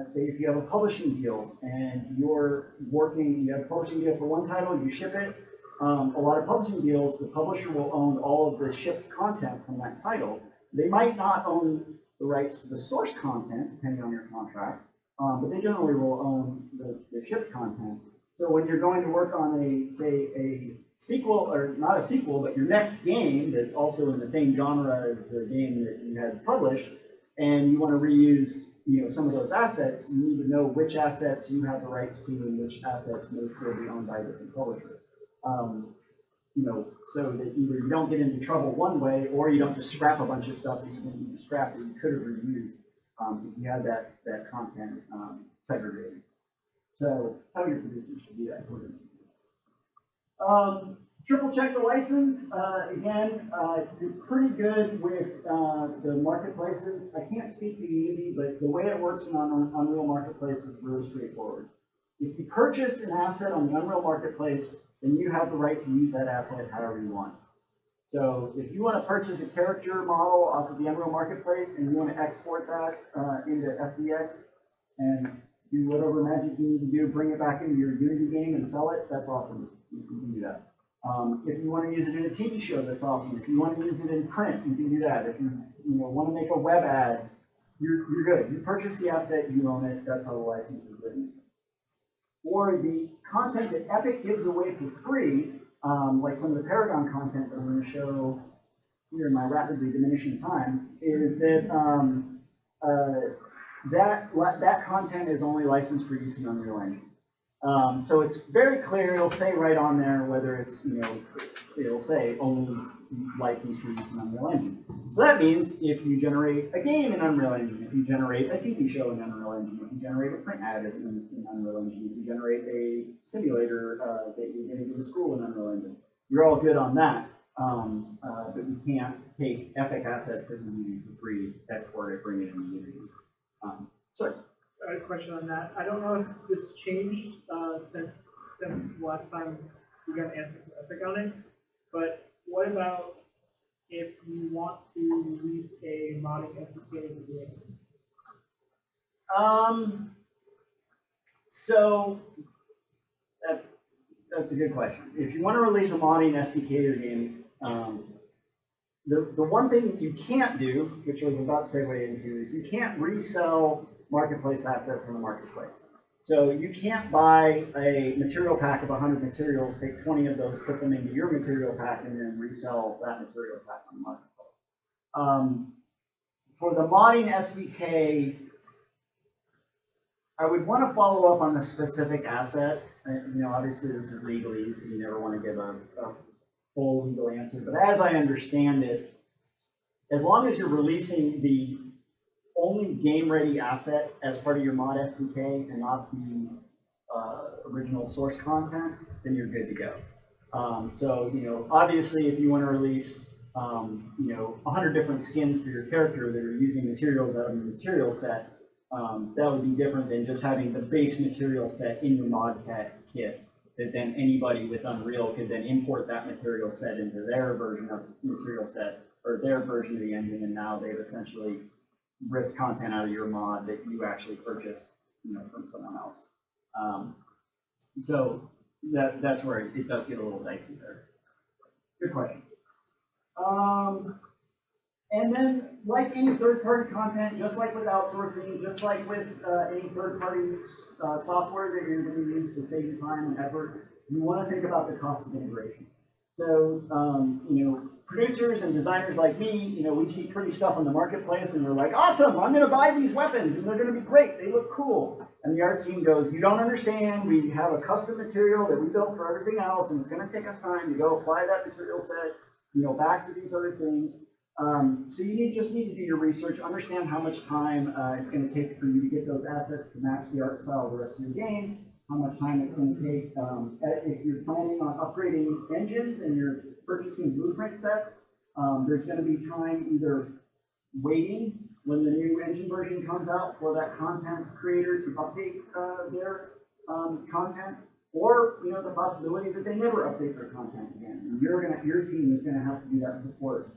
say if you have a publishing deal and you have a publishing deal for one title, you ship it. A lot of publishing deals, the publisher will own all of the shipped content from that title. They might not own the rights to the source content, depending on your contract, but they generally will own the shipped content. So when you're going to work on a sequel, or not a sequel, but your next game that's also in the same genre as the game that you had published, and you want to reuse some of those assets, you need to know which assets you have the rights to and which assets may still be owned by a different publisher. So that either you don't get into trouble one way, or you don't just scrap a bunch of stuff that you didn't need to scrap that you could have reused if you had that content segregated. So how your producers should do that. Triple check the license. Again, you're pretty good with the marketplaces. I can't speak to Unity, but the way it works in Unreal Marketplace is really straightforward. If you purchase an asset on the Unreal Marketplace, then you have the right to use that asset however you want. So if you want to purchase a character model off of the Unreal Marketplace and you want to export that into FBX and do whatever magic you need to do, bring it back into your Unity game and sell it, that's awesome. You can do that. If you want to use it in a TV show, that's awesome. If you want to use it in print, you can do that. If you want to make a web ad, you're good. You purchase the asset, you own it. That's how the license is written. Or the content that Epic gives away for free, like some of the Paragon content that I'm going to show here in my rapidly diminishing time, is that that content is only licensed for use in Unreal Engine. So it's very clear. It'll say right on there whether it's, it'll say only licensed for use in Unreal Engine. So that means if you generate a game in Unreal Engine, if you generate a TV show in Unreal Engine, if you generate a print ad in Unreal Engine, if you generate a simulator that you're getting to the school in Unreal Engine, you're all good on that. But you can't take Epic assets that you use for free, export it, bring it into Unity. Sorry. I had a question on that. I don't know if this changed since the last time we got an answer from Epic on it, but what about if you want to release a modding SDK of the game? So that's a good question. If you want to release a modding SDK to your game, the one thing you can't do, which I was about to segue into, is you can't resell marketplace assets in the marketplace. So you can't buy a material pack of 100 materials, take 20 of those, put them into your material pack, and then resell that material pack on the marketplace. For the modding SDK, I would want to follow up on the specific asset. Obviously this is legalese, so you never want to give a full legal answer. But as I understand it, as long as you're releasing the only game-ready asset as part of your mod SDK and not the original source content, then you're good to go. So, obviously, if you want to release, 100 different skins for your character that are using materials out of your material set, that would be different than just having the base material set in your mod kit that then anybody with Unreal could then import that material set into their version of the material set or their version of the engine, and now they've essentially ripped content out of your mod that you actually purchased, from someone else. So that's where it does get a little dicey there. Good question. And then, like any third-party content, just like with outsourcing, just like with any third-party software that you're going to use to save you time and effort, you want to think about the cost of integration. So, producers and designers like me, we see pretty stuff on the marketplace and we're like, awesome, I'm going to buy these weapons and they're going to be great, they look cool. And the art team goes, you don't understand, we have a custom material that we built for everything else and it's going to take us time to go apply that material set, back to these other things. So you just need to do your research, understand how much time it's going to take for you to get those assets to match the art style of the rest of your game, how much time it's going to take if you're planning on upgrading engines and you're purchasing blueprint sets. There's going to be time either waiting when the new engine version comes out for that content creator to update their content, or the possibility that they never update their content again. And your team is going to have to do that support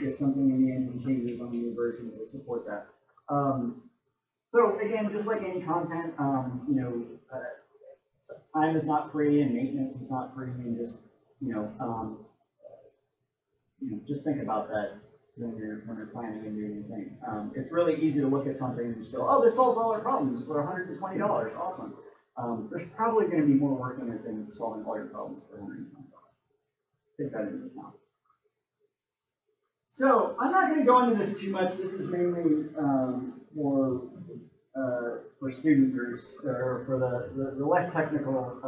if something in the engine changes on the new version to support that. So again, just like any content, time is not free and maintenance is not free, and just just think about that when you're planning and doing anything. It's really easy to look at something and just go, oh, this solves all our problems for $120. Awesome. There's probably going to be more work in it than solving all your problems for $120. Take that into account. So I'm not going to go into this too much. This is mainly for student groups or for the less technical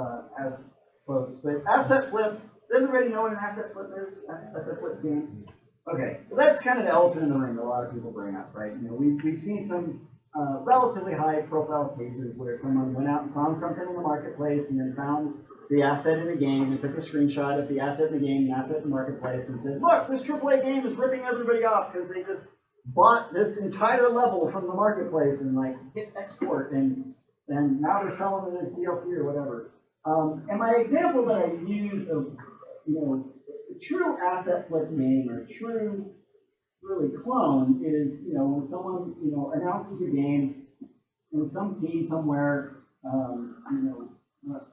folks. But asset flip. Does everybody know what an asset flip is? Asset flip game. Okay, well that's kind of the elephant in the room that a lot of people bring up, right? We've seen some relatively high-profile cases where someone went out and found something in the marketplace and then found the asset in the game and took a screenshot of the asset in the game, the asset in the marketplace, and said, look, this AAA game is ripping everybody off because they just bought this entire level from the marketplace and hit export, and now they're selling it as DLC or whatever. And my example that I use of a true asset flip game or a true really clone is when someone announces a game and some team somewhere I don't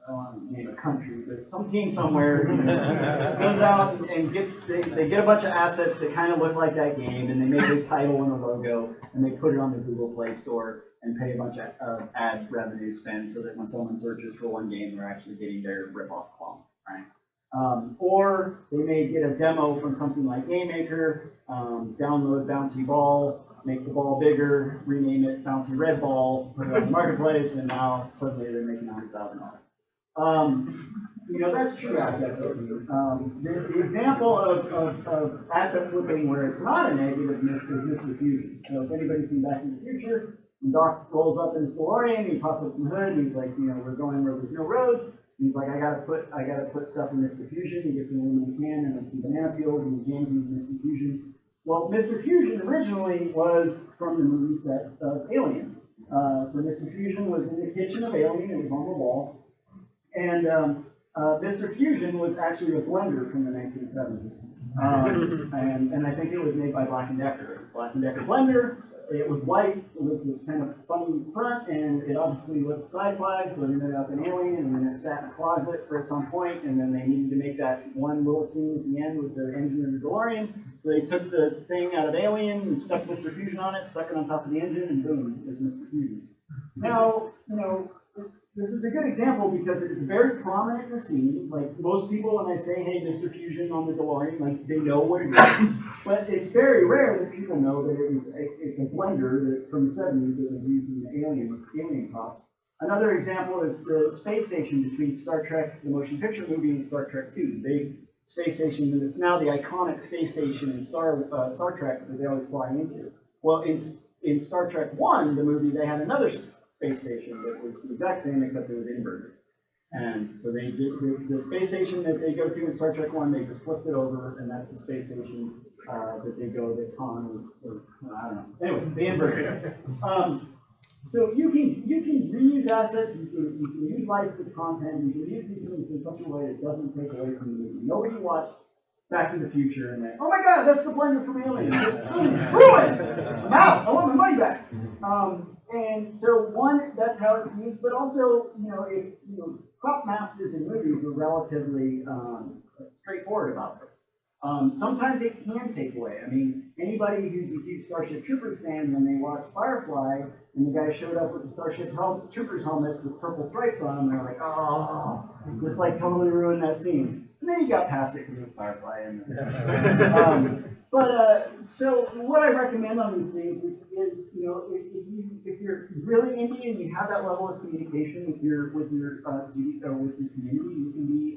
want to name a country, but some team somewhere goes out and they get a bunch of assets that kind of look like that game, and they make a title and a logo, and they put it on the Google Play Store and pay a bunch of ad revenue spend so that when someone searches for one game, they're actually getting their rip-off clone, right? Or they may get a demo from something like GameMaker, download Bouncy Ball, make the ball bigger, rename it Bouncy Red Ball, put it on the marketplace, and now suddenly they're making $100,000. You know, that's true asset flipping. The example of asset flipping where it's not a negative is Mr. Fusion. So if anybody's seen Back in the Future, and Doc rolls up in his DeLorean, he pops up in the hood, and he's like, you know, we're going where there's no roads. And he's like, I gotta put stuff in Mr. Fusion. He gets an aluminum can and some banana peels, and he jams into Mr. Fusion. Well, Mr. Fusion originally was from the movie set of Alien. So Mr. Fusion was in the kitchen of Alien. It was on the wall, and Mr. Fusion was actually a blender from the 1970s. And I think it was made by Black & Decker. It was Black & Decker blender. It was white with this kind of funny front, and it obviously lit side flags, so it ended up in Alien, and then it sat in a closet at some point, and then they needed to make that one little scene at the end with the engine and the DeLorean. So they took the thing out of Alien and stuck Mr. Fusion on it, stuck it on top of the engine, and boom, there's Mr. Fusion. Now, you know, this is a good example because it's very prominent in the scene. Like most people, when I say, hey, Mr. Fusion on the DeLorean, like they know what it is. But it's very rare that people know that it's a blender that from the 70s that was used in the Alien pop. Another example is the space station between Star Trek, the motion picture movie, and Star Trek 2. The big space station that is now the iconic space station in Star Trek that they always fly into. Well, in Star Trek 1, the movie, they had another space station that was the exact same except it was inverted. And so they did the space station that they go to in Star Trek 1, they just flipped it over, and that's the space station that they go that Khan was, or I don't know. Anyway, they inverted it. So you can reuse assets, you can use licensed content, you can use these things in such a way that doesn't take away from the movie. Nobody watched Back to the Future and then, oh my God, that's the blender from Alien. It's ruined. I'm out. I want my money back. And so one, that's how it's used, but also, you know, prop masters in movies are relatively straightforward about this. Sometimes it can take away. I mean, anybody who's a huge Starship Troopers fan, when they watch Firefly and the guy showed up with the Starship Troopers helmets with purple stripes on them, they're like, oh, this like totally ruined that scene. And then he got past it because it was Firefly. And, so what I recommend on these things is you know, if you're really indie and you have that level of communication with your students or with your community, you can be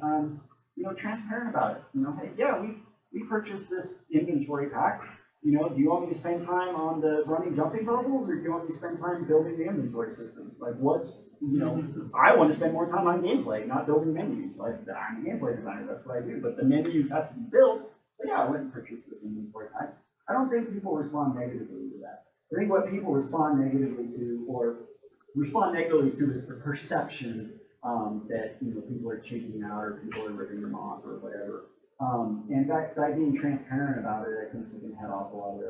you know, transparent about it. You know, hey, yeah, we purchased this inventory pack. You know, do you want me to spend time on the running jumping puzzles, or do you want me to spend time building the inventory system? Like, what's, you know, I want to spend more time on gameplay, not building menus. Like, I'm a gameplay designer, that's what I do. But the menus have to be built. So yeah, I went and purchased this inventory pack. I don't think people respond negatively to that. I think what people respond negatively to is the perception that, you know, people are cheating out or people are ripping them off or whatever. And by being transparent about it, I think we can head off a lot of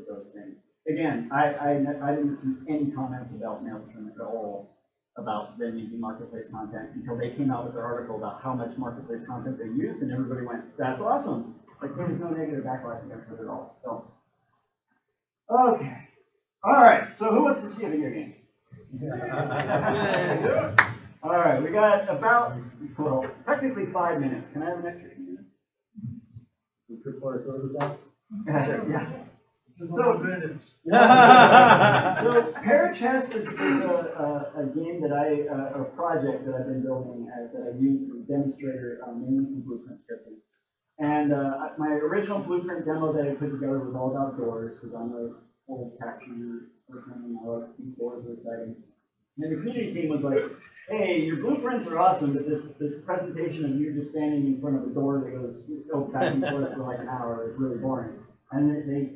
those things. Again, I didn't see any comments about Maelstrom at all about them using marketplace content until they came out with their article about how much marketplace content they used, and everybody went, "That's awesome!" Like there was no negative backlash against it at all. So, okay, all right. So who wants to see a video game? All right, we got about, well, technically 5 minutes. Can I have an extra few minutes? Yeah. So Parachess is a game that a project that I've been building that I've used as a demonstrator mainly for blueprint scripting. And my original blueprint demo that I put together was all about doors, because I'm a full capture person and I like these doors are exciting. And the community team was like, hey, your blueprints are awesome, but this presentation of you just standing in front of a door that goes back and forth for like an hour is really boring. And they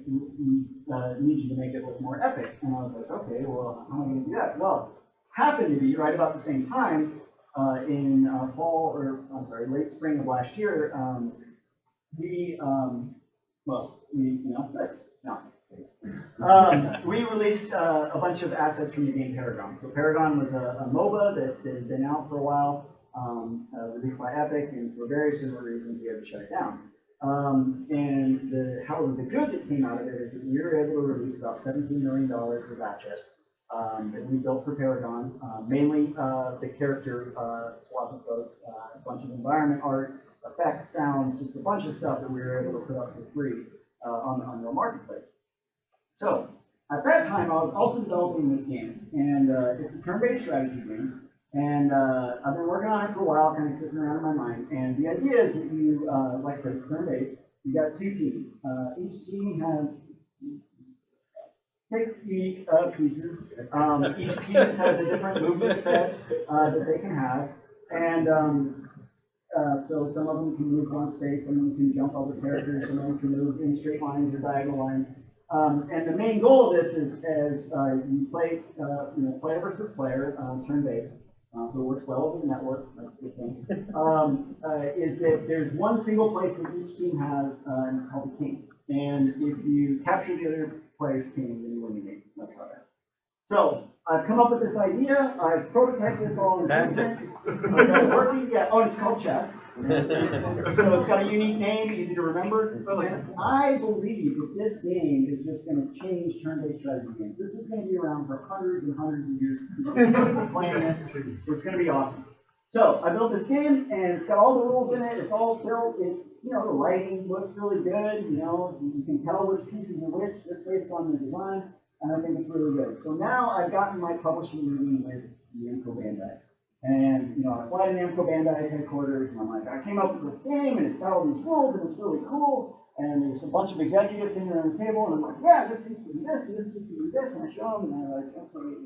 need you to make it look more epic. And I was like, okay, well, how am I going to do that? Well, happened to be right about the same time in late spring of last year, we announced this. No. We released a bunch of assets from the game Paragon. So Paragon was a MOBA that had been out for a while, released by Epic, and for very similar reasons we had to shut it down. However, the good that came out of it is that we were able to release about $17 million of assets that we built for Paragon, mainly the character swap of folks, a bunch of environment art, effects, sounds, just a bunch of stuff that we were able to put up for free on the Unreal Marketplace. So, at that time, I was also developing this game, and it's a turn-based strategy game, and I've been working on it for a while. while, kind of cooking around in my mind. And the idea is that you, like I said, it's turn-based. You got 2 teams. Each team has 6 unique pieces. Each piece has a different movement set that they can have. And so some of them can move one space, some of them can jump over characters, some of them can move in straight lines or diagonal lines. And the main goal of this is as you play, player versus player, turn-based. So it works well over the network, that's a good thing, is that there's one single place that each team has, and it's called the king. And if you capture the other player's king, then you win the game. That's how that. So I've come up with this idea. I've prototyped this all in blueprints. I've got it working. Yeah. Oh, it's called chess. So it's got a unique name, easy to remember. And I believe that this game is just going to change turn-based strategy games. This is going to be around for hundreds and hundreds of years. Playing this. It's going to be awesome. So I built this game, and it's got all the rules in it. It's all built. The lighting looks really good. You can tell which pieces are which just based on the design. And I think it's really good. So now I've gotten my publishing meeting with Namco Bandai. And, I fly to Namco Bandai's headquarters, and I'm like, I came up with this game, and it's got all these rules, and it's really cool. And there's a bunch of executives sitting around the table, and I'm like, yeah, this piece can do this, and this piece can do this. And I show them, and they're like, okay.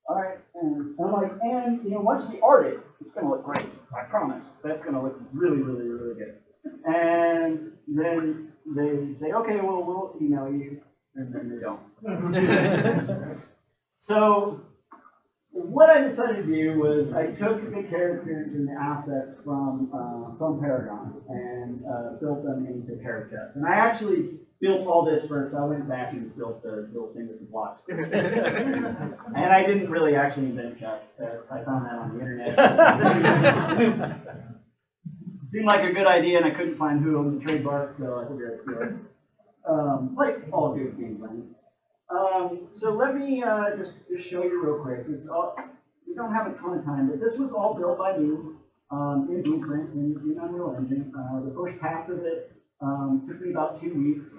All right. And I'm like, once we art it, it's going to look great. I promise. That's going to look really, really, really good. And then they say, okay, well, we'll email you. And then they don't. So what I decided to do was I took the characters and the assets from Paragon and built them into Parachess. And I actually built all this first. I went back and built the little thing with the blocks. And I didn't really actually invent chess. I found that on the internet. Seemed like a good idea, and I couldn't find who owned the trademark, so I figured I'd steal it. Like all good game planning. So let me just show you real quick. We don't have a ton of time, but this was all built by me in blueprints in Unreal Engine. The first half of it took me about 2 weeks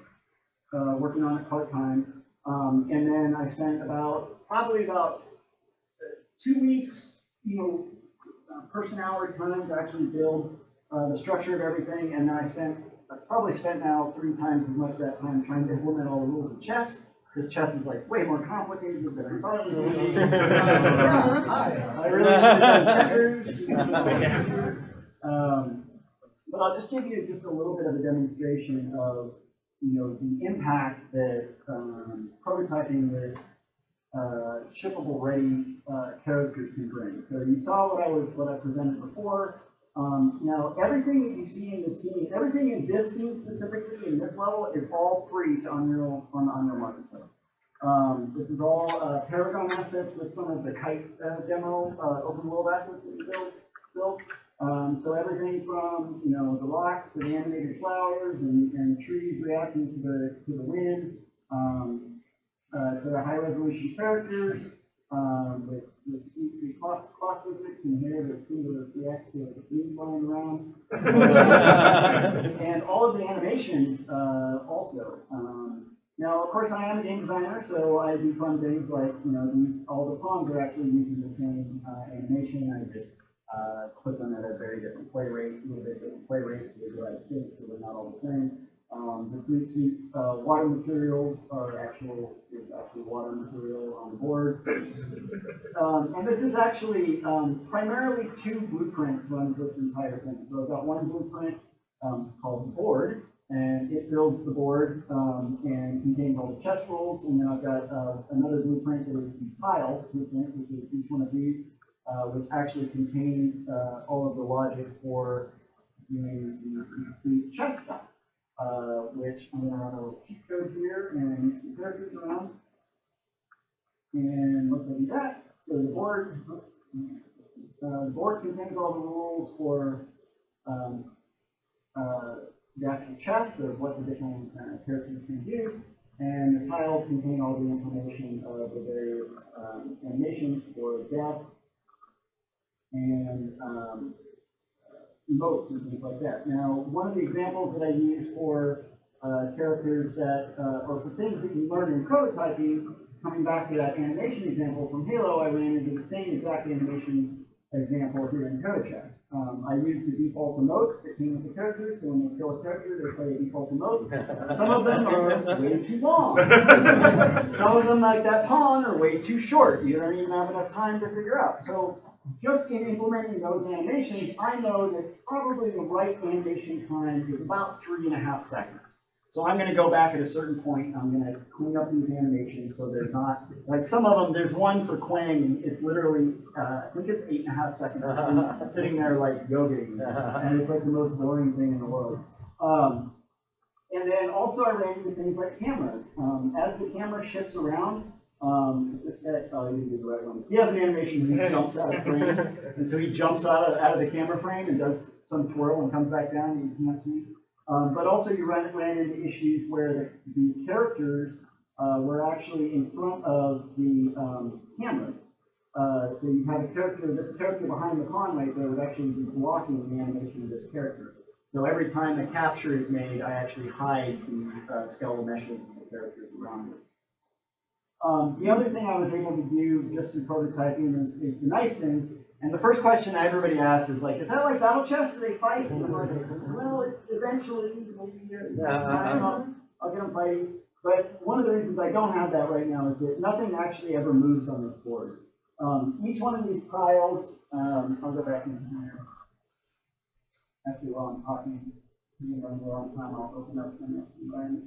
working on it part-time. And then I spent probably about 2 weeks, person-hour time to actually build the structure of everything. And then I've probably spent now 3 times as much of that time trying to implement all the rules of chess, because chess is like way more complicated than I thought it was going to be. I really should have done checkers. But I'll just give you just a little bit of a demonstration of the impact that prototyping with shippable ready characters can bring. So you saw what I presented before. Now, everything that you see in this scene, everything in this scene specifically, in this level, is all free to Unreal on the Unreal Marketplace. This is all Paragon assets with some of the kite demo open world assets that we built. So everything from the rocks to the animated flowers and trees reacting to the wind, to the high resolution characters. With sweet clock physics in here that seem to react to the food flying around. And all of the animations also. Now, of course, I am a game designer, so I do fun things like, all the pawns are actually using the same animation. I just put them at a very different play rate, a little bit different play rates for the United States, so they're not all the same. The sweet water materials are actual water material on the board. And this is actually primarily 2 blueprints runs this entire thing. So I've got one blueprint called the board, and it builds the board and contains all the chess rules. And then I've got another blueprint that is the tile blueprint, which is each one of these, which actually contains all of the logic for doing the chess stuff. Which I'm going to run a cheat code here and some characters around. And look at that. So the board contains all the rules for the actual chess of what the different characters can do. And the tiles contain all the information of the various animations for death and emotes and things like that. Now, one of the examples that I use for characters that, or for things that you learn in prototyping, coming back to that animation example from Halo, I ran into the same exact animation example here in Code Chess. I use the default emotes that came with the characters, so when they kill a character, they play a default emote. Some of them are way too long. Some of them, like that pawn, are way too short. You don't even have enough time to figure out. So just in implementing those animations, I know that probably the right animation time is about 3.5 seconds. So I'm going to go back at a certain point, I'm going to clean up these animations so they're not, like some of them, there's one for Quang, and it's literally, I think it's 8.5 seconds, sitting there like yogaing, and it's like the most boring thing in the world. And then also I ran into things like cameras. As the camera shifts around, this guy, oh, he didn't do the right one. He has an animation where he jumps out of frame, and so he jumps out of the camera frame and does some twirl and comes back down, and you can't see. But also you ran into issues where the characters were actually in front of the cameras. So you have this character behind the pawn right there would actually be blocking the animation of this character. So every time a capture is made, I actually hide the skeletal meshes of the characters around it. The other thing I was able to do just through prototyping is the nice thing. And the first question everybody asks is like, is that like battle chess? Do they fight? And I'm like, well, eventually, I'll get them fighting. But one of the reasons I don't have that right now is that nothing actually ever moves on this board. Each one of these tiles, I'll go back in here. Actually, while I'm talking, you know, a long time, I'll open up the next environment.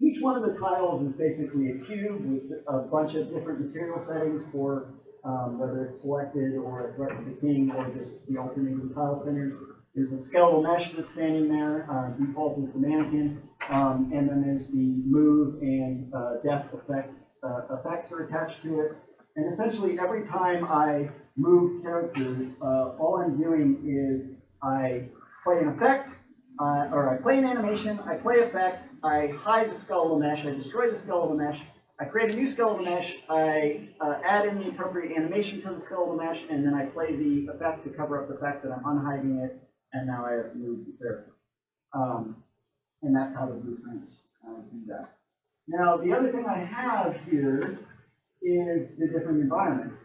Each one of the tiles is basically a cube with a bunch of different material settings for whether it's selected or a threat to the king or just the alternating tile centers. There's a skeletal mesh that's standing there. Default is the mannequin. And then there's the move and depth effects are attached to it. And essentially every time I move characters, all I'm doing is I play an effect, or I play an animation, I play effect, I hide the skeletal mesh, I destroy the skeletal mesh, I create a new skeletal mesh, I add in the appropriate animation for the skeletal mesh, and then I play the effect to cover up the fact that I'm unhiding it, and now I have moved the character. And that's how the blueprints do that. Now, the other thing I have here is the different environments.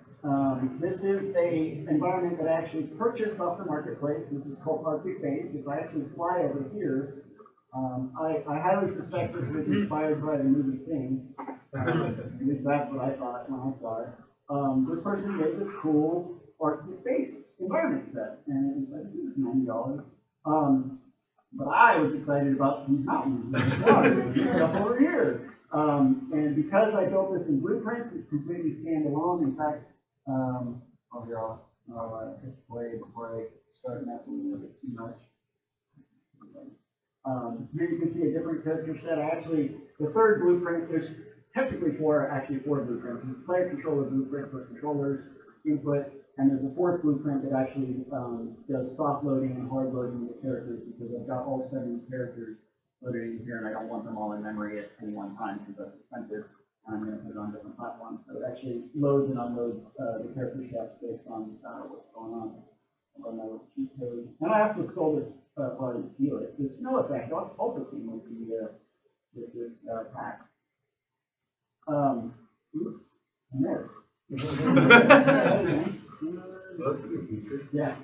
This is an environment that I actually purchased off the marketplace. This is called Arctic Base. If I actually fly over here, I highly suspect this was inspired by the movie Thing. At least that's what I thought when I saw it. This person made this cool Arctic Base environment set, and I think it was $90. But I was excited about these mountains and the water and this stuff over here. And because I built this in blueprints, it's completely standalone. In fact, here I'll hit play before I start messing with it too much. Here you can see a different character set. The third blueprint, there's technically four blueprints. There's a player controller blueprint for controllers, input, and there's a fourth blueprint that actually does soft loading and hard loading of the characters because I've got all 7 characters loaded in here and I don't want them all in memory at any one time because that's expensive. I'm going to put it on different platforms. So it actually loads and unloads the character sets based on what's going on. And I also stole this, well, I didn't steal it. The snow effect also came with this pack. Oops, I missed. Yeah.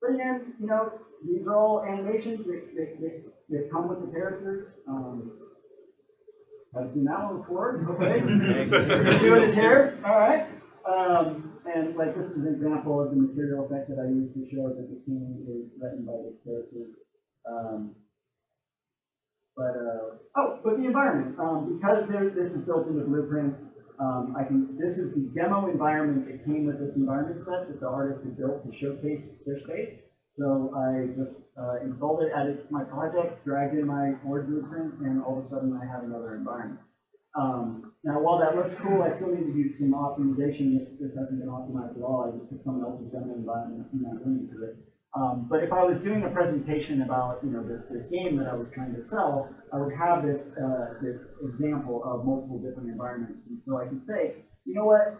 But again, you know, these are all animations that come with the characters. Haven't seen that one before. Okay. Doing his hair. All right. And like this is an example of the material effect that I used to show that the king is threatened by this character. But the environment, because this is built into blueprints, this is the demo environment that came with this environment set that the artist had built to showcase their space. So I just installed it, added it to my project, dragged in my board blueprint, and all of a sudden I have another environment. Now, while that looks cool, I still need to do some optimization. This hasn't been optimized at all. I just took someone else's demo environment and I'm going to it. But if I was doing a presentation about this game that I was trying to sell, I would have this example of multiple different environments, and so I could say, you know what,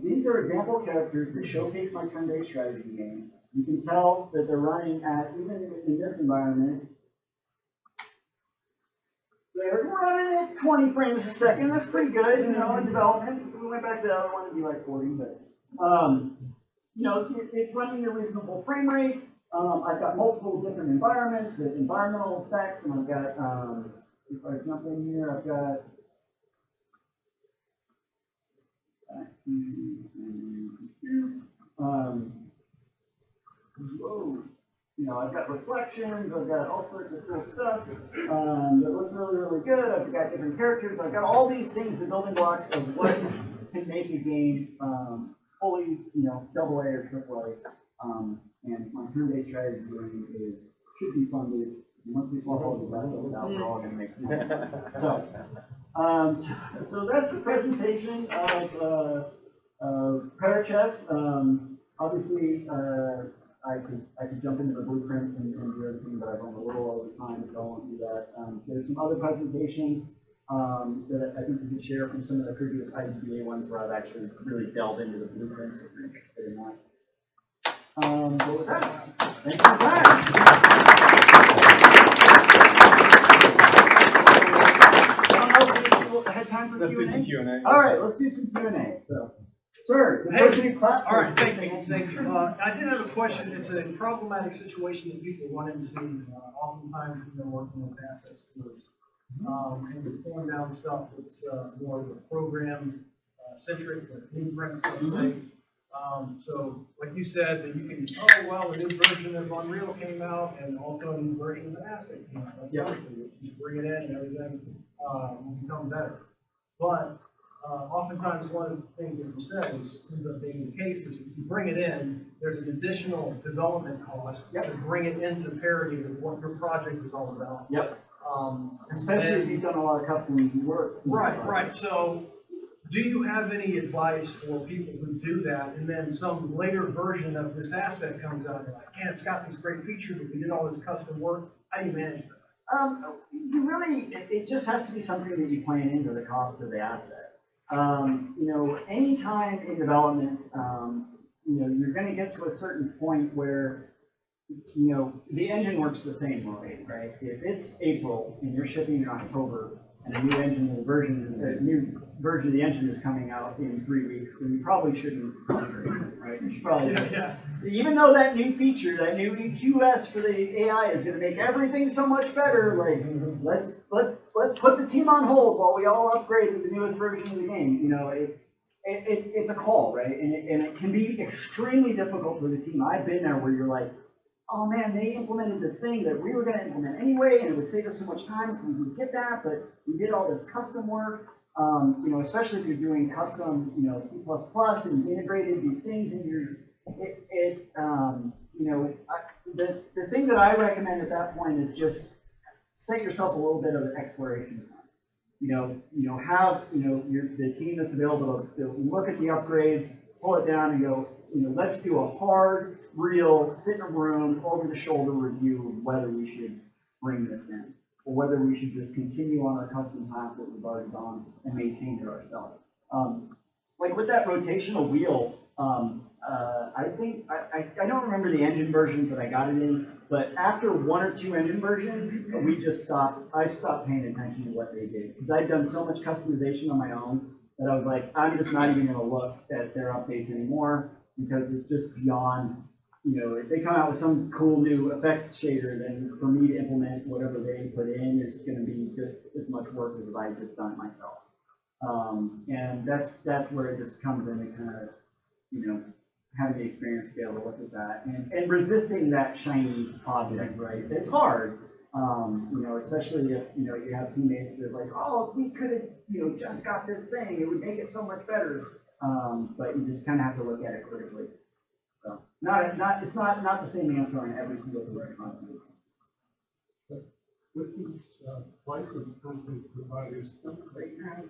these are example characters that showcase my turn-based strategy game. You can tell that they're running at, even in this environment, They're running at 20 frames a second. That's pretty good, you know, in development. We went back to the other one, it'd be like 40, but, you know, it's running at a reasonable frame rate. I've got multiple different environments with environmental effects, and I've got, if I jump in here, I've got, whoa. You know, I've got reflections, I've got all sorts of cool stuff that looks really, really good. I've got different characters. I've got all these things, the building blocks of what can make a game fully, you know, AA or AAA. And my turn-based strategy game should be funded. Once we swap all these assets out, we're all going to make it. So that's the presentation of Parachess. Obviously, I could jump into the blueprints and do everything, but I've run a little over time, so I won't do that. There's some other presentations that I think we could share from some of the previous IGBA ones where I've actually really delved into the blueprints if you're interested in that. But with that, thanks for your time. I don't know if we had time for Q&A. Let's do Q&A. All right, let's do some Q&A. So, sir, the person you clap for. All right, thank you. I did have a question. It's a problematic situation that people run into oftentimes when they're working with asset stores. And they're pulling down stuff that's more of a program-centric, like blueprints, let's say. So, like you said, that you can, oh, well, the new version of Unreal came out, and also a new version of an asset came out. That's perfect. You bring it in, and everything will become better. But oftentimes, one of the things that you said ends up being the case is if you bring it in, there's an additional development cost to bring it into parity with what your project is all about. Yep. Especially if you've done a lot of custom work. Right. So, do you have any advice for people who do that, and then some later version of this asset comes out, and they're like, yeah, it's got this great feature, but we did all this custom work. How do you manage that? You really, it just has to be something that you plan into the cost of the asset. You know, anytime in development, you know, you're going to get to a certain point where, you know, the engine works the same way, right? If it's April and you're shipping in October, and a new new version of the engine is coming out in 3 weeks, then you probably shouldn't concentrate, right? You should probably even though that new feature, that new EQS for the AI is going to make everything so much better, like let's put the team on hold while we all upgrade to the newest version of the game. You know, it's a call, right? And it can be extremely difficult for the team. I've been there where you're like, oh man, they implemented this thing that we were going to implement anyway, and it would save us so much time if we could get that, but we did all this custom work. You know, especially if you're doing custom, you know, C++ and you integrated these things in your, you know, the thing that I recommend at that point is just set yourself a little bit of an exploration time. You know, have, you know, the team that's available to look at the upgrades, pull it down and go, you know, let's do a hard, real, sit in a room, over-the-shoulder review of whether we should bring this in, or whether we should just continue on our custom path that we've already gone and maintain it ourselves. Like with that rotational wheel, I think, I don't remember the engine version that I got it in, but after 1 or 2 engine versions, I stopped paying attention to what they did, because I'd done so much customization on my own that I was like, I'm just not even going to look at their updates anymore, because it's just beyond, you know, if they come out with some cool new effect shader, then for me to implement whatever they put in is going to be just as much work as if I had just done it myself. And that's where it just comes in and kind of, you know, having the experience to be able to look at that and resisting that shiny object, right? It's hard, you know, especially if, you know, you have teammates that are like, oh, if we could have, you know, just got this thing, it would make it so much better. But you just kind of have to look at it critically. So, it's not the same answer on every single thing. With these license content providers, don't they have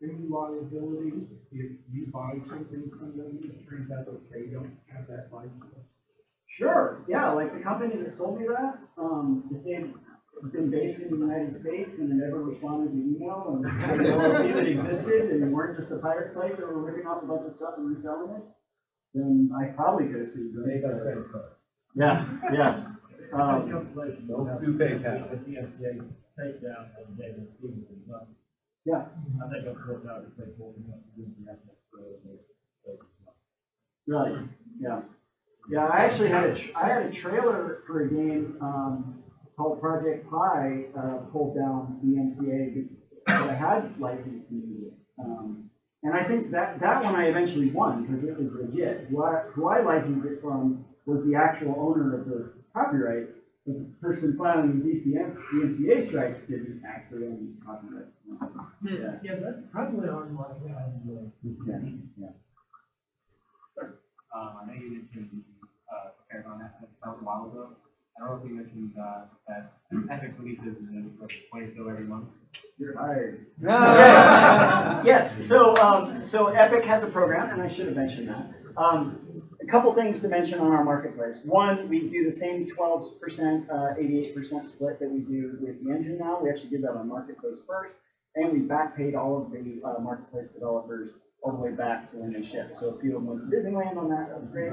any liability if you buy something from them and it turns out that they don't have that license? Sure, yeah, like the company that sold me that, if they've been based in the United States and never responded to email and the LLC that existed and weren't just a pirate site that were ripping off a bunch of stuff and reselling it, then I probably could have sued them. They got a credit card. Yeah. Don't do PayPal. takedown of David Stevens. Yeah. I think I've put out the take what we want to do in the national Right. Yeah. Yeah. I actually had a trailer for a game called Project Pi pulled down the MCA that I had licensed music. And I think that one I eventually won because it was legit. Who I licensed it from was the actual owner of the copyright. But the person filing the MCA strikes didn't actually own the copyright. Yeah. Yeah, that's probably on my Yeah. Yeah. I know you mentioned prepared on that a while ago. I don't know if you mentioned that Epic releases in 20 so every month. You're hired. Yes. So Epic has a program, and I should have mentioned that. A couple things to mention on our marketplace. One, we do the same 12%, 88% split that we do with the engine now. We actually did that on marketplace first, and we backpaid all of the marketplace developers all the way back to when they ship. So a few of them went to Disneyland on that. That was great.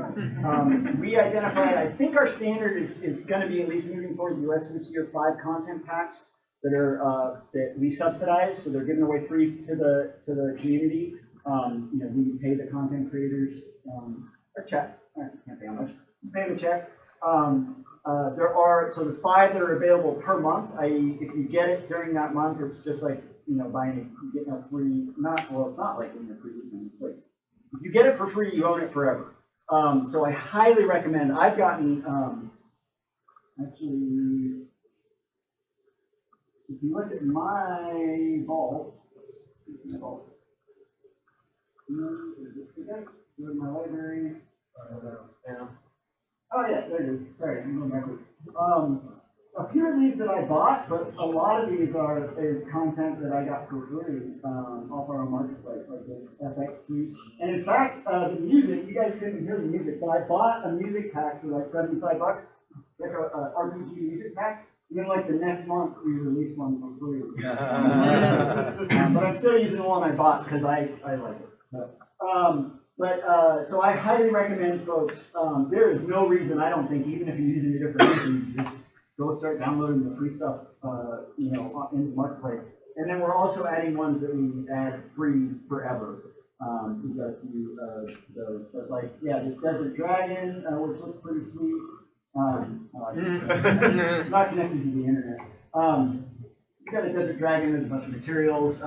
We identified, I think our standard is going to be, at least moving forward in the US this year, 5 content packs that are that we subsidize. So they're given away free to the community. We pay the content creators a check. I can't say how much. We pay them a check. There are the 5 that are available per month. If you get it during that month, it's just like getting a free. It's not like getting a free. It's like if you get it for free, you own it forever. So I highly recommend. I've gotten actually. If you look at my vault, go to my library. Oh yeah, there it is. Sorry, I'm going backwards. A few of these that I bought, but a lot of these is content that I got for free off our marketplace, like this FX suite. And in fact, the music, you guys couldn't hear the music, but I bought a music pack for like $75, like a RPG music pack. And then like the next month, we release one for free. But I'm still using the one I bought because I like it. So I highly recommend folks, there is no reason, I don't think, even if you're using a different engine, you just go start downloading the free stuff, into the marketplace. And then we're also adding ones that we add free forever. We've got a few of those, but like, yeah, this Desert Dragon, which looks pretty sweet. Not connected to the internet. You've got a Desert Dragon, there's a bunch of materials.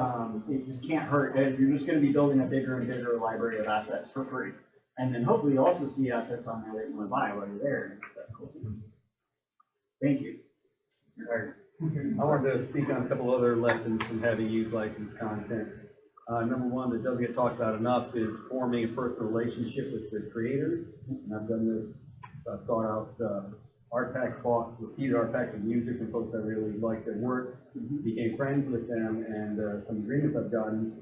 It just can't hurt. You're just going to be building a bigger and bigger library of assets for free. And then hopefully you'll also see assets on there that you want to buy while you're there. That's cool. Thank you. I wanted to speak on a couple other lessons from having used licensed content. Number one that doesn't get talked about enough is forming a personal relationship with the creators. And I've done this. I've sought out art packs, bought repeated art packs of music from folks that really like their work, became friends with them, and some agreements I've done.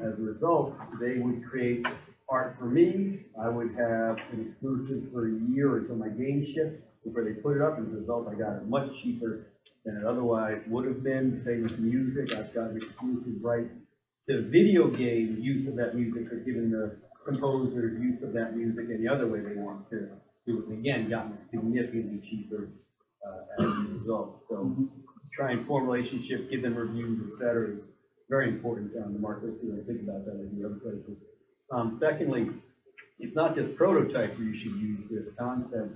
As a result, they would create art for me. I would have an exclusive for a year until my game shipped before they put it up. As a result, I got it much cheaper than it otherwise would have been. Same with music. I've got exclusive rights to video game use of that music, or giving the composers use of that music any other way they want to do it. And again, gotten it significantly cheaper as a result. So try and form a relationship, give them reviews, etc. is very important on the market. I think about that in the other places. Secondly, it's not just prototype you should use this concept.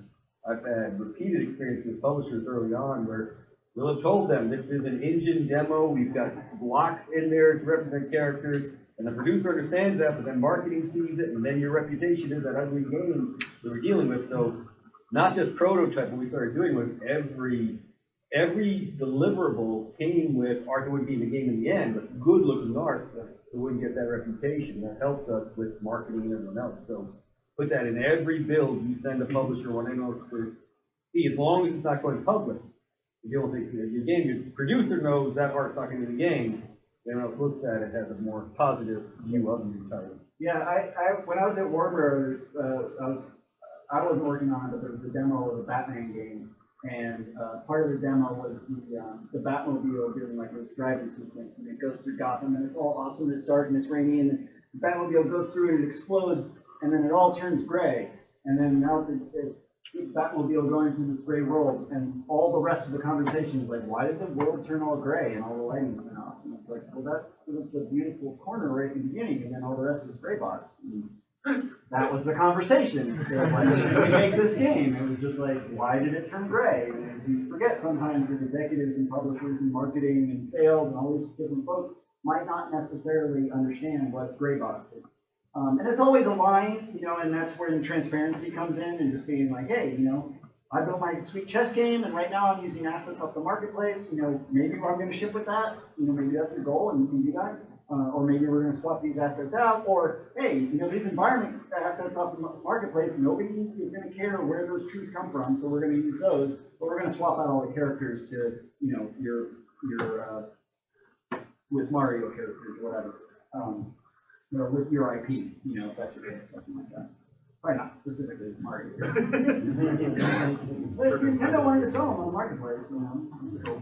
I've had repeated experience with publishers early on where we'll have told them this is an engine demo, we've got blocks in there to represent characters, and the producer understands that, but then marketing sees it, and then your reputation is that ugly game that we're dealing with. So not just prototype, what we started doing was every deliverable came with art that would be in the game in the end, but good looking art that wouldn't get that reputation. That helped us with marketing and everything else. So put that in every build you send a publisher when they know to see, as long as it's not going public. If you don't think your game, your producer knows that art's not going to be in the game, then when it looks at it, has a more positive view of your title. Yeah, when I was at Warner Brothers, I wasn't working on it, but there was a demo of the Batman game, and part of the demo was the Batmobile doing like this driving sequence, and it goes through Gotham, and it's all awesome, it's dark and it's rainy, and the Batmobile goes through and it explodes, and then it all turns gray, and then now Batmobile going through this gray world, and all the rest of the conversation is like, why did the world turn all gray and all the lighting went off? And it's like, well, that was the beautiful corner right in the beginning, and then all the rest is gray box. And that was the conversation. Instead of like, should we make this game? It was just like, why did it turn gray? And as you forget, sometimes the executives and publishers and marketing and sales and all these different folks might not necessarily understand what gray box is. And it's always a line, you know, and that's where the transparency comes in and just being like, hey, you know, I built my sweet chess game and right now I'm using assets off the marketplace, you know, maybe I'm going to ship with that, you know, maybe that's your goal and you can do that. Or maybe we're going to swap these assets out, or hey, you know, these environment assets off the marketplace, nobody is going to care where those trees come from, so we're going to use those, but we're going to swap out all the characters to, you know, your with Mario characters or whatever. Or with your IP, you know, if that's your case, something like that. Probably not specifically with Mario. But if Nintendo wanted to sell them on the marketplace, you know.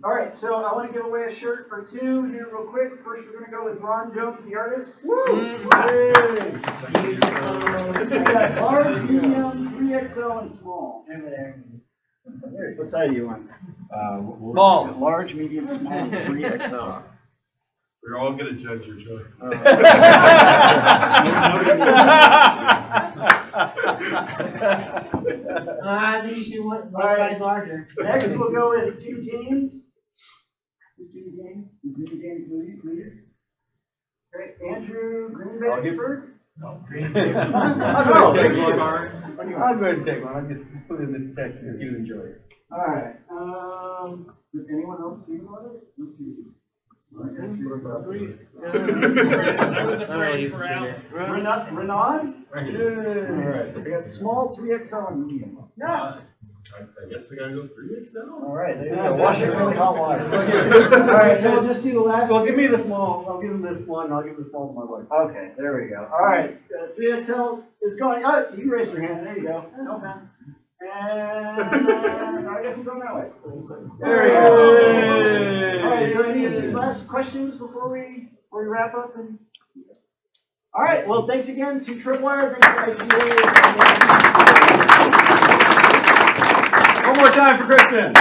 All right, so I want to give away a shirt or two here real quick. First, we're going to go with Ron Jones, the artist. Woo! I got large, medium, 3XL, and small. What size do you want? Small. Large, medium, small, 3XL. We're all gonna judge your choice. I think you should want one size larger. Next, we'll go with Jimmy James. Who's Jimmy James? Is Jimmy James leader? Great. Andrew Greenberg. I'll go ahead and take one. I'll just put in the text if you enjoy it. All right. Does anyone else do it? I was afraid for Al. Renaud? Alright. I got small, 3XL, and medium. Yeah. I guess we gotta go 3XL. All right. There you go. Wash it really hot water. All right. Then we'll just do the last. Well, give me the small. I'll give him this one. I'll give the small to my wife. Okay. There we go. All right. 3XL is going. Oh, you raised your hand. There you go. No offense. And I guess we're going that way. There we go. All right. So any last questions before we wrap up? All right. Well, thanks again to Tripwire. Thanks to IGA. One more time for Kristen.